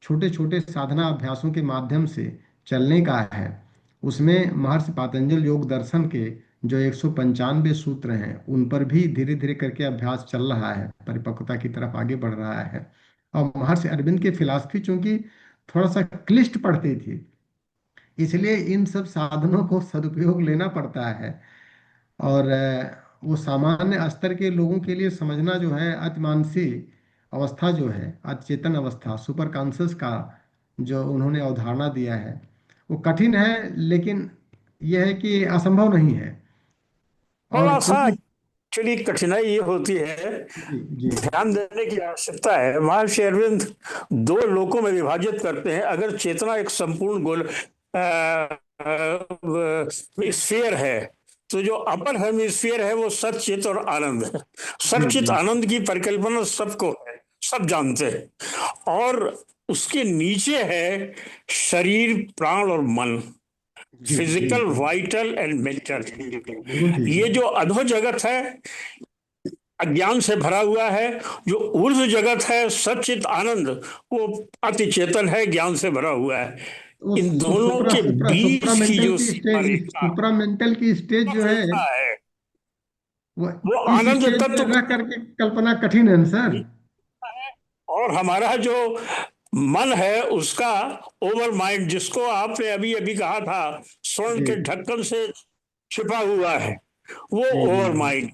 छोटे छोटे साधना अभ्यासों के माध्यम से चलने का है। उसमें महर्षि पातंजल योग दर्शन के जो 195 सूत्र हैं उन पर भी धीरे धीरे करके अभ्यास चल रहा है, परिपक्वता की तरफ आगे बढ़ रहा है। और महर्षि अरविंद की फिलॉसफी चूंकि थोड़ा सा क्लिष्ट पड़ती थी, इसलिए इन सब साधनों को सदुपयोग लेना पड़ता है। और वो सामान्य स्तर के लोगों के लिए समझना जो है, अतिमानसी अवस्था जो है, अचेतन अवस्था, सुपर कॉन्शियस का जो उन्होंने अवधारणा दिया है, वो कठिन है, लेकिन यह है कि असंभव नहीं है। और थोड़ा सा चूंकि एक्चुअली कठिनाई ये होती है, जी जी ध्यान देने की आवश्यकता है। महर्षि अरविंद 2 लोकों में विभाजित करते हैं। अगर चेतना एक संपूर्ण गोल स्फीयर है, तो जो अपर हेमिस्फीयर है वो सचित और आनंद है। सचित आनंद की परिकल्पना सबको है, सब जानते हैं। और उसके नीचे है शरीर, प्राण और मन, फिजिकल, वाइटल एंड मेंटल। ये जो अधो जगत है अज्ञान से भरा हुआ है, जो ऊर्ध्व जगत है सच्चित आनंद, वो अति चेतन है, ज्ञान से भरा हुआ है। इन दोनों के बीच की जो सुप्रामेंटल की स्टेज जो है वो इस आनंद स्टेज तत्व में रह करके कल्पना कठिन है सर। और हमारा जो मन है उसका ओवर माइंड, जिसको आपने अभी अभी कहा था स्वर्ण जी के ढक्कन से छिपा हुआ है, वो जी जी ओवर जी। माइंड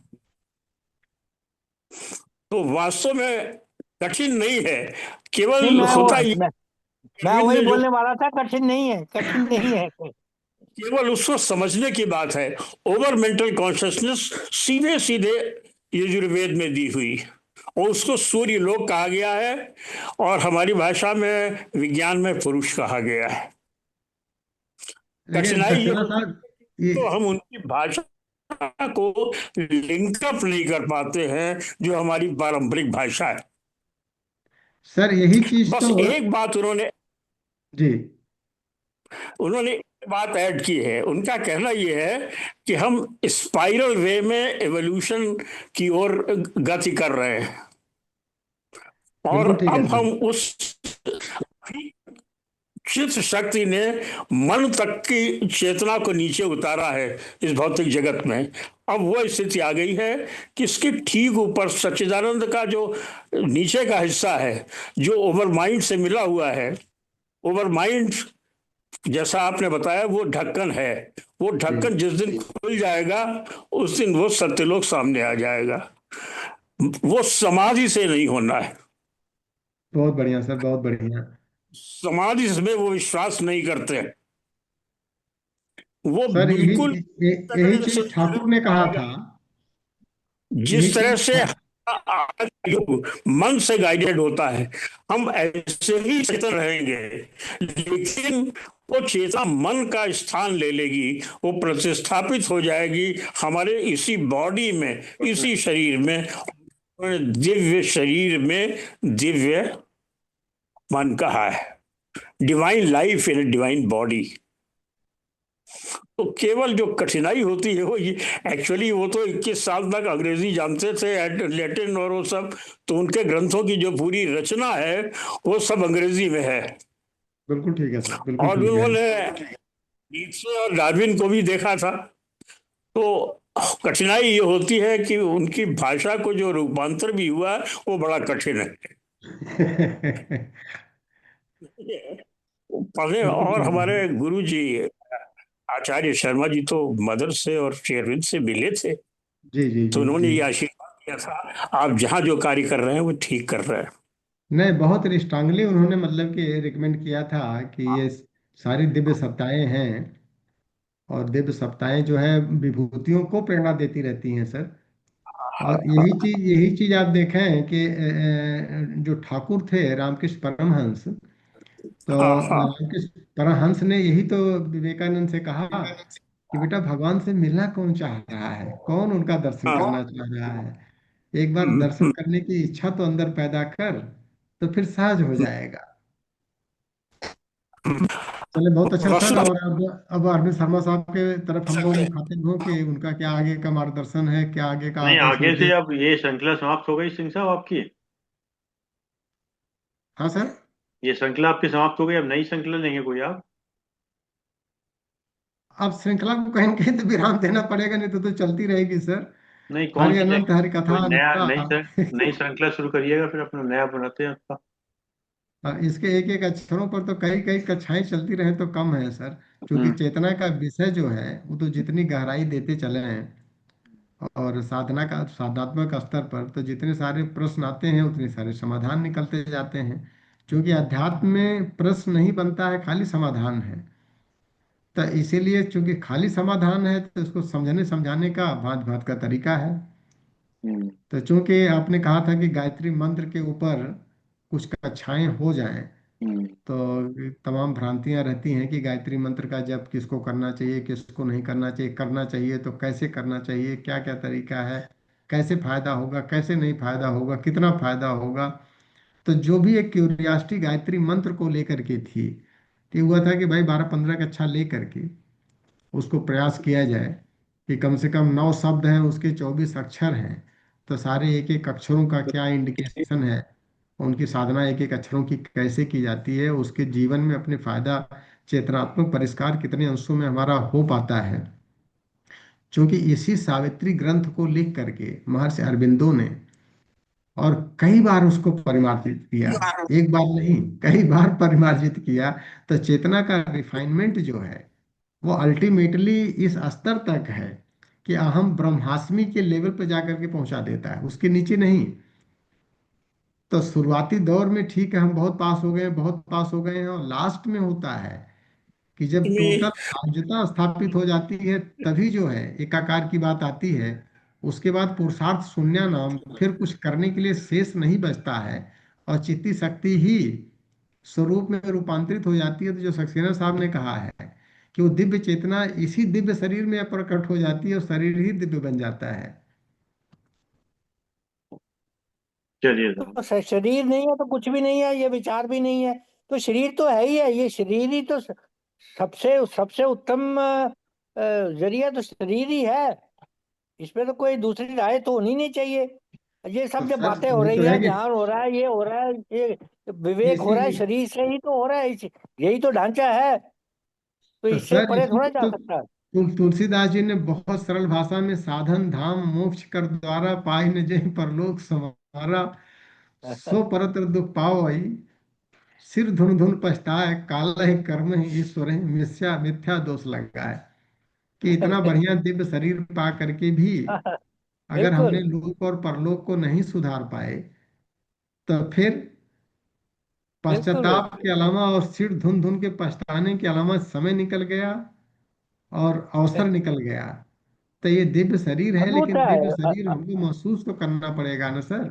तो वास्तव में कठिन नहीं है, नहीं, केवल होता ये मैं अरविंद वही ने जो बोलने वाला था, कठिन नहीं है, कठिन नहीं है। केवल उसको समझने की बात है। ओवर मेंटल कॉन्शियसनेस सीधे सीधे यजुर्वेद में दी हुई, और उसको सूर्य लोक कहा गया है, और हमारी भाषा में विज्ञान में पुरुष कहा गया है। लेकिन कठिनाई ये सक्सेना होती साहब, ये तो हम उनकी भाषा को लिंकअप नहीं कर पाते हैं, जो हमारी पारंपरिक भाषा है। सर यही चीज बस तो। एक बात जी उन्होंने एक बात ऐड की है। उनका कहना यह है कि हम स्पाइरल वे में एवोल्यूशन की ओर गति कर रहे हैं, और बिल्कुल ठीक है अब सर। हम उस चित्त शक्ति ने मन तक की चेतना को नीचे उतारा है इस भौतिक जगत में। अब वो स्थिति आ गई है कि इसके ठीक ऊपर सच्चिदानंद का जो नीचे का हिस्सा है, जो ओवर माइंड से मिला हुआ है, ओवर माइंड जैसा आपने बताया वो ढक्कन है। वो जी ढक्कन जिस दिन खुल जाएगा, उस दिन वो सत्यलोक सामने आ जाएगा। वो समाधि से नहीं होना है। बहुत बढ़िया सर, बहुत बढ़िया। समाधि में वो विश्वास नहीं करते। वो सर यही बिल्कुल यही तगड़े से चीज ठाकुर ने कहा था। यही जिस तरह चीज से आज योग मन से गाइडेड होता है, हम ऐसे ही चेतन रहेंगे, लेकिन वो चेतना मन का स्थान ले लेगी, वो प्रतिस्थापित हो जाएगी हमारे इसी बॉडी में, इसी शरीर में, दिव्य शरीर में दिव्य मन कहा है, divine life in divine body. तो केवल जो कठिनाई होती है वो ये, एक्चुअली वो तो 21 साल तक अंग्रेजी जानते थे, लैटिन और वो सब, तो उनके ग्रंथों की जो पूरी रचना है वो सब अंग्रेजी में है। बिल्कुल ठीक है सर, बिल्कुल और ठीक है। उन्होंने नीत्शे और डार्विन को भी देखा था। तो कठिनाई ये होती है कि उनकी भाषा को जो रूपांतर भी हुआ वो बड़ा कठिन है। पढ़े, बिल्कुल और ठीक है हमारे सर। गुरु जी आचार्य शर्मा जी तो मदर से और शेरविंद से मिले थे, जी जी तो जी उन्होंने जी। ये आशीर्वाद दिया था आप जहां जो कार्य कर रहे हैं वो ठीक कर रहे हैं। नहीं, बहुत स्ट्रांगली उन्होंने मतलब कि रिकमेंड किया था कि ये सारी दिव्य सत्ताएं हैं, और दिव्य सत्ताएं जो है विभूतियों को प्रेरणा देती रहती हैं सर। और यही चीज आप देखें कि जो ठाकुर थे रामकृष्ण परमहंस, तो हाँ हाँ रामकृष्ण परमहंस ने यही तो विवेकानंद से कहा कि बेटा भगवान से मिलना कौन चाह रहा है, कौन उनका दर्शन हाँ। करना चाह रहा है। एक बार हम्म, दर्शन करने की इच्छा तो अंदर पैदा कर, तो फिर सहज हो जाएगा। हम्म। चले, बहुत अच्छा सर। वस्तु और अब अरविंद शर्मा साहब के तरफ हम लोग मुखातिब हों कि उनका क्या आगे का मार्गदर्शन है, क्या आगे का नहीं, आप आगे से सोचे। अब ये श्रृंखला समाप्त हो गई सिंह साहब आपकी। हाँ सर। ये श्रृंखला आपकी समाप्त हो गई, अब नई श्रृंखला लेंगे कोई आप? अब श्रृंखला को कहीं न कहीं तो विराम देना पड़ेगा, नहीं तो चलती रहेगी सर। नहीं, कौन हरि सी अनंत, लेंगे? हरि कोई कथा नया अनंता। नई श्रृंखला शुरू करिएगा, फिर अपना नया बनाते हैं आपका। इसके एक एक अक्षरों पर तो कई कई कक्षाएं चलती रहे तो कम है सर। क्योंकि हम्म। चेतना का विषय जो है वो तो जितनी गहराई देते चले हैं, और साधना का साधनात्मक स्तर पर तो जितने सारे प्रश्न आते हैं उतने सारे समाधान निकलते जाते हैं। क्योंकि अध्यात्म में प्रश्न नहीं बनता है, खाली समाधान है। तो इसीलिए चूंकि खाली समाधान है तो उसको समझने समझाने का भांत भांत का तरीका है। हम्म। तो चूंकि आपने कहा था कि गायत्री मंत्र के ऊपर कुछ कक्षाएं हो जाएं, हम्म। तो तमाम भ्रांतियां रहती हैं कि गायत्री मंत्र का जप किसको करना चाहिए, किसको नहीं करना चाहिए, करना चाहिए तो कैसे करना चाहिए, क्या क्या तरीका है, कैसे फायदा होगा, कैसे नहीं फायदा होगा, कितना फायदा होगा। तो जो भी एक क्यूरियासिटी गायत्री मंत्र को लेकर के थी, तो ये हुआ था कि भाई 12-15 कक्षा ले करके उसको प्रयास किया जाए कि कम से कम 9 शब्द हैं, उसके 24 अक्षर हैं। तो सारे एक एक अक्षरों का क्या इंडिकेशन है, उनकी साधना एक एक अक्षरों की कैसे की जाती है, उसके जीवन में अपने फायदा, चेतनात्मक परिष्कार कितने अंशों में हमारा हो पाता है। क्योंकि इसी सावित्री ग्रंथ को लिख करके महर्षि अरविंदो ने और कई बार उसको परिमार्जित किया, एक बार नहीं कई बार परिमार्जित किया। तो चेतना का रिफाइनमेंट जो है वो अल्टीमेटली इस स्तर तक है कि अहम ब्रह्मास्मि के लेवल पर जाकर के पहुंचा देता है, उसके नीचे नहीं। तो शुरुआती दौर में ठीक है, हम बहुत पास हो गए, बहुत पास हो गए हैं, और लास्ट में होता है कि जब टोटल में साम्यता स्थापित हो जाती है, तभी जो है एकाकार की बात आती है। उसके बाद पुरुषार्थ शून्य नाम, फिर कुछ करने के लिए शेष नहीं बचता है, और चित्ती शक्ति ही स्वरूप में रूपांतरित हो जाती है। तो जो सक्सेना साहब ने कहा है कि वो दिव्य चेतना इसी दिव्य शरीर में प्रकट हो जाती है, और शरीर ही दिव्य बन जाता है। चलिए साहब। तो शरीर नहीं है तो कुछ भी नहीं है, ये विचार भी नहीं है, तो शरीर तो है ही है, ये शरीर ही तो सबसे सबसे उत्तम जरिया तो शरीर ही है। इसमें तो कोई दूसरी राय तो होनी नहीं चाहिए। ये तो सब जब सर बातें हो ये रही तो है है, कि ध्यान हो रहा है, ये हो रहा है, ये विवेक हो रहा है, इसी शरीर से ही तो हो रहा है, यही तो ढांचा है, तो तो इससे सर परे इसी थोड़ा को जा तो सकता है। तुलसीदास जी ने बहुत सरल भाषा में साधन धाम मोक्ष कर द्वारा पाई न जय परलोक समारा, सो परत्र दुख पाओ आई, सिर धुन धुन पछताए, काल है कर्म है ईश्वर है, मिथ्या मिथ्या दोष लगा है। कि इतना बढ़िया दिव्य शरीर पा करके भी अगर हमने बिल्कुल लोक और परलोक को नहीं सुधार पाए, तो फिर बिल्कुल पश्चाताप के अलावा और सिर धुन धुन के पछताने के अलावा समय निकल गया और अवसर निकल गया। तो ये दिव्य शरीर है, अद्भुत लेकिन दिव्य है, शरीर हमको महसूस तो करना पड़ेगा ना सर।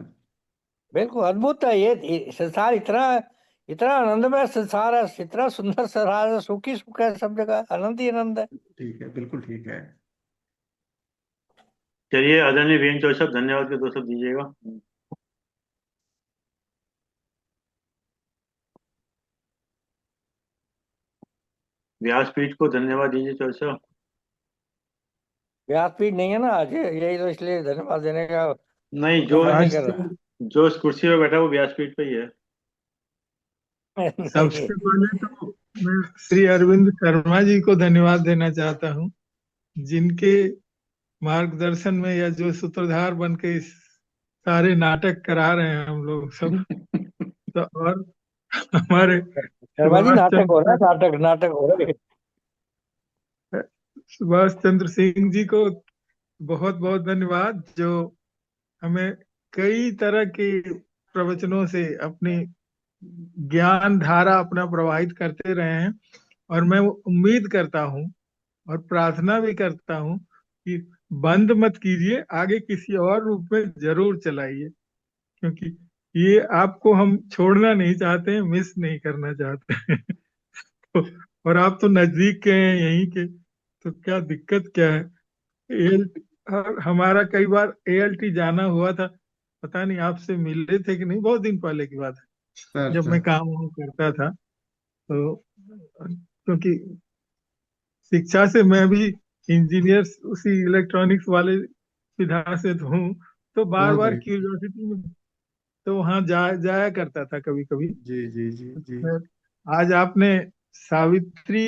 बिल्कुल अद्भुत है, ये संसार इतना इतना आनंदमय संसार है, इतना सुंदर संसार है, सुखी सुख है, सब जगह आनंद ही आनंद है। ठीक है, बिल्कुल ठीक है। चलिए आदरणीय वीरेंद्र चौधरी साहब, धन्यवाद के दो शब्द दीजिएगा। व्यासपीठ को धन्यवाद दीजिए चौधरी साहब। व्यासपीठ नहीं है ना आज, यही तो इसलिए धन्यवाद देने का नहीं, तो मन नहीं आज कर तो रहा। जो इस कुर्सी पे बैठा है वो व्यासपीठ पे ही है। नहीं, सबसे पहले तो मैं श्री अरविंद शर्मा जी को धन्यवाद देना चाहता हूँ, जिनके मार्गदर्शन में या जो सूत्रधार बन के इस सारे नाटक करा रहे हैं हम लोग सब। तो और हमारे शर्मा जी सुभाष नाटक हो रहा है, चंद्र नाटक नाटक हो रहा है। सुभाष चंद्र सिंह जी को बहुत बहुत धन्यवाद, जो हमें कई तरह के प्रवचनों से अपनी ज्ञान धारा अपना प्रवाहित करते रहे हैं। और मैं उम्मीद करता हूँ और प्रार्थना भी करता हूँ कि बंद मत कीजिए, आगे किसी और रूप में जरूर चलाइए, क्योंकि ये आपको हम छोड़ना नहीं चाहते हैं, मिस नहीं करना चाहते हैं। तो, और आप तो नजदीक के हैं यहीं के, तो क्या दिक्कत क्या है। एल हमारा कई बार एएलटी जाना हुआ था, पता नहीं आपसे मिले थे कि नहीं, बहुत दिन पहले की बात है सर जब मैं सर काम वाम करता था। तो क्योंकि शिक्षा से मैं भी इंजीनियर उसी इलेक्ट्रॉनिक्स वाले विधा से तो हूँ, तो बार बहुत बार बढ़िया। क्यूरियोसिटी में तो वहाँ जाया करता था कभी कभी। जी जी जी जी। आज आपने सावित्री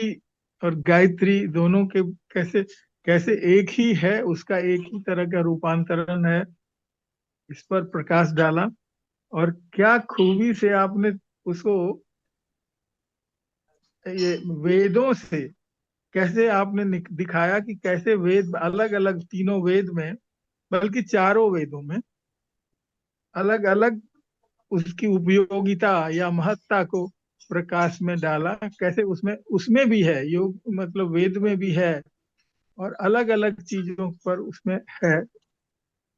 और गायत्री दोनों के कैसे कैसे एक ही है, उसका एक ही तरह का रूपांतरण है, इस पर प्रकाश डाला। और क्या खूबी से आपने उसको ये वेदों से कैसे आपने दिखाया कि कैसे वेद अलग अलग, तीनों वेद में, बल्कि चारों वेदों में अलग अलग उसकी उपयोगिता या महत्ता को प्रकाश में डाला, कैसे उसमें उसमें भी है योग, मतलब वेद में भी है, और अलग अलग चीजों पर उसमें है।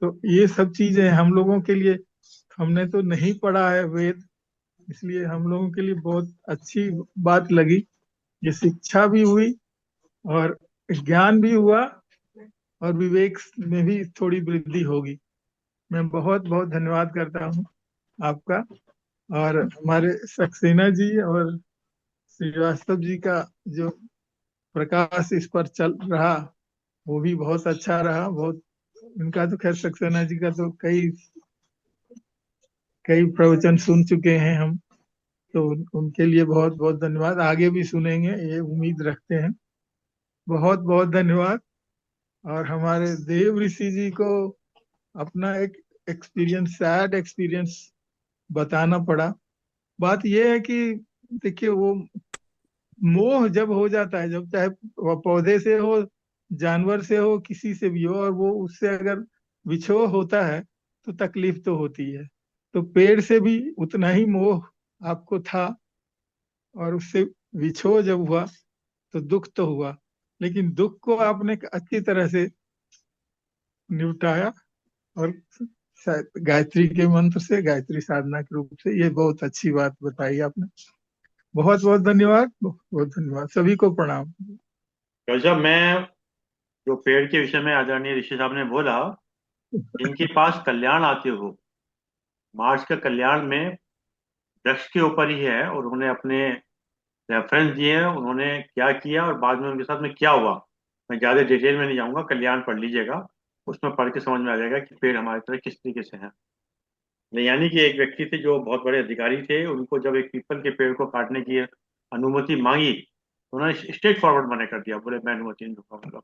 तो ये सब चीजें हम लोगों के लिए, हमने तो नहीं पढ़ा है वेद, इसलिए हम लोगों के लिए बहुत अच्छी बात लगी। ये शिक्षा भी हुई और ज्ञान भी हुआ और विवेक में भी थोड़ी वृद्धि होगी। मैं बहुत बहुत धन्यवाद करता हूँ आपका, और हमारे सक्सेना जी और श्रीवास्तव जी का जो प्रकाश इस पर चल रहा वो भी बहुत अच्छा रहा। बहुत इनका तो खैर सक्सेना जी का तो कई कई प्रवचन सुन चुके हैं हम, तो उनके लिए बहुत बहुत धन्यवाद, आगे भी सुनेंगे ये उम्मीद रखते हैं। बहुत बहुत धन्यवाद। और हमारे देव ऋषि जी को अपना एक एक्सपीरियंस, सैड एक्सपीरियंस बताना पड़ा। बात यह है कि देखिए, वो मोह जब हो जाता है, जब चाहे वो पौधे से हो, जानवर से हो, किसी से भी हो, और वो उससे अगर विछोह होता है तो तकलीफ तो होती है। तो पेड़ से भी उतना ही मोह आपको था, और उससे विछोह जब हुआ तो दुख तो हुआ, लेकिन दुख को आपने अच्छी तरह से निपटाया। और शायद गायत्री के मंत्र से, गायत्री साधना के रूप से, ये बहुत अच्छी बात बताई आपने। बहुत बहुत धन्यवाद, बहुत बहुत धन्यवाद, सभी को प्रणाम। डॉक्टर साहब, मैं जो पेड़ के विषय में आदरणीय ऋषि साहब ने बोला, जिनके पास कल्याण आते हो, मार्स का कल्याण में वृक्ष के ऊपर ही है, और उन्होंने अपने रेफरेंस दिए हैं, उन्होंने क्या किया और बाद में उनके साथ में क्या हुआ। मैं ज्यादा डिटेल में नहीं जाऊंगा, कल्याण पढ़ लीजिएगा, उसमें पढ़ के समझ में आ जाएगा कि पेड़ हमारी तरह किस तरीके से हैं। यानी कि एक व्यक्ति थे जो बहुत बड़े अधिकारी थे, उनको जब एक पीपल के पेड़ को काटने की अनुमति मांगी तो उन्होंने स्ट्रेट फॉरवर्ड मना कर दिया, बोले मैं अनुमति नहीं दूंगा। मतलब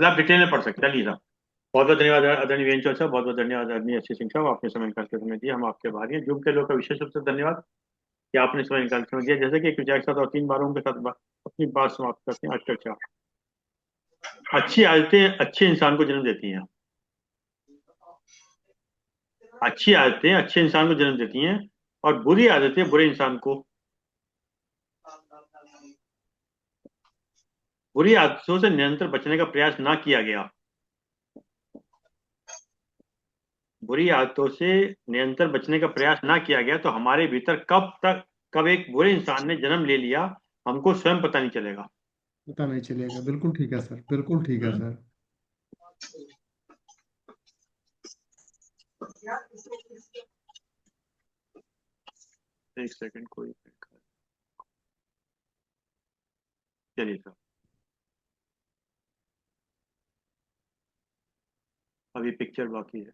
आप डिटेल में पढ़ सकते हैं। चलिए साहब, बहुत बहुत धन्यवाद आदरणीय वेंचर साहब, बहुत बहुत धन्यवाद आदरणीय अच्छे सिंह साहब, आपने समय निकाल के समय दिया, हम आपके आभारी हैं। जूम के लोग का विशेष रूप से धन्यवाद कि आपने समय निकाल के समय दिया। जैसे कि एक विचार के साथ और 3 बारों के साथ अपनी बात समाप्त करते हैं। आज का विचार, अच्छी आदतें अच्छे इंसान को जन्म देती हैं। अच्छी आदतें अच्छे इंसान को जन्म देती हैं, और बुरी आदतें बुरे इंसान को। बुरी आदतों से निरंतर बचने का प्रयास ना किया गया, बुरी आदतों से निरंतर बचने का प्रयास ना किया गया तो हमारे भीतर कब एक बुरे इंसान ने जन्म ले लिया, हमको स्वयं पता नहीं चलेगा। पता नहीं चलेगा। बिल्कुल ठीक है सर, बिल्कुल ठीक है सर। एक सेकंड, कोई चलिए सर, अभी पिक्चर बाकी है।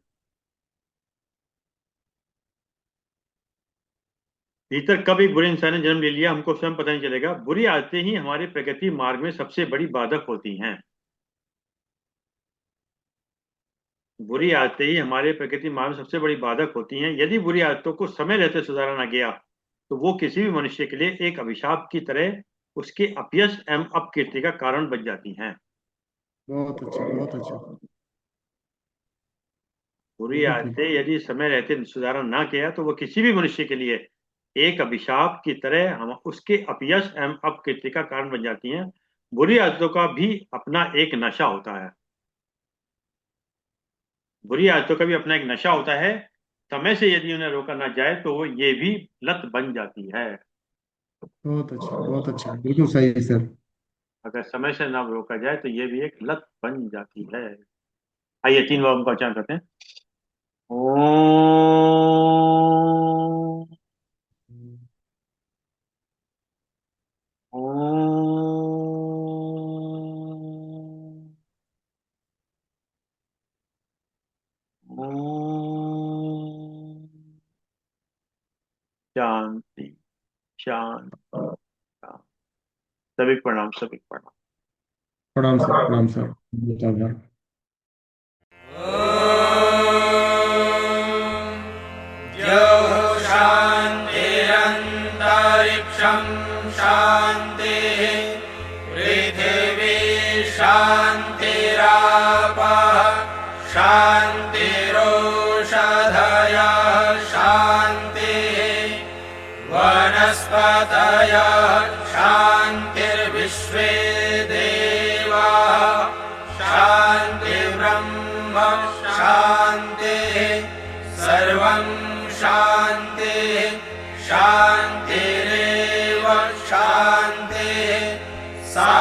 भीतर कब एक बुरे इंसान ने जन्म ले लिया, हमको स्वयं पता नहीं चलेगा। बुरी आदतें ही हमारे प्रगति मार्ग में सबसे बड़ी बाधक होती हैं। बुरी आदतें ही हमारे प्रकृति मार्ग में सबसे बड़ी बाधक होती हैं। यदि बुरी आदतों को समय रहते सुधारा ना गया तो वो किसी भी मनुष्य के लिए एक अभिशाप की तरह उसके अपयश एवं अपकीर्ति का कारण बन जाती हैं। बहुत अच्छा, बहुत अच्छा। बुरी बिल्कुल ठीक। आदतें यदि समय रहते सुधारा ना किया तो वो किसी भी मनुष्य के लिए एक अभिशाप की तरह हम उसके अपयश एवं अपकीर्ति का कारण बन जाती हैं। बुरी आदतों का भी अपना एक नशा होता है। बुरी आदतों का भी अपना एक नशा होता है। समय से यदि उन्हें रोका ना जाए तो वो ये भी लत बन जाती है। बहुत अच्छा, बहुत अच्छा, बिल्कुल सही है सर। अगर समय से ना रोका जाए तो ये भी एक लत बन जाती है। आइए 3 बार का उच्चारण करते हैं। ओम ओम ओम। शांति शांति शांति। सभी प्रणाम, सभी प्रणाम। प्रणाम सर, प्रणाम सर, बहुत आभार। शान्तिरन्तरिक्षं शान्तिः पृथिवी शान्तिरापः शान्तिरोषधयः शान्तिः वनस्पतयः शान्तिर्विश्वे देवाः शान्तिर्ब्रह्म शान्तिः सर्वं शान्तिः शान्तिरेव शान्तिः सा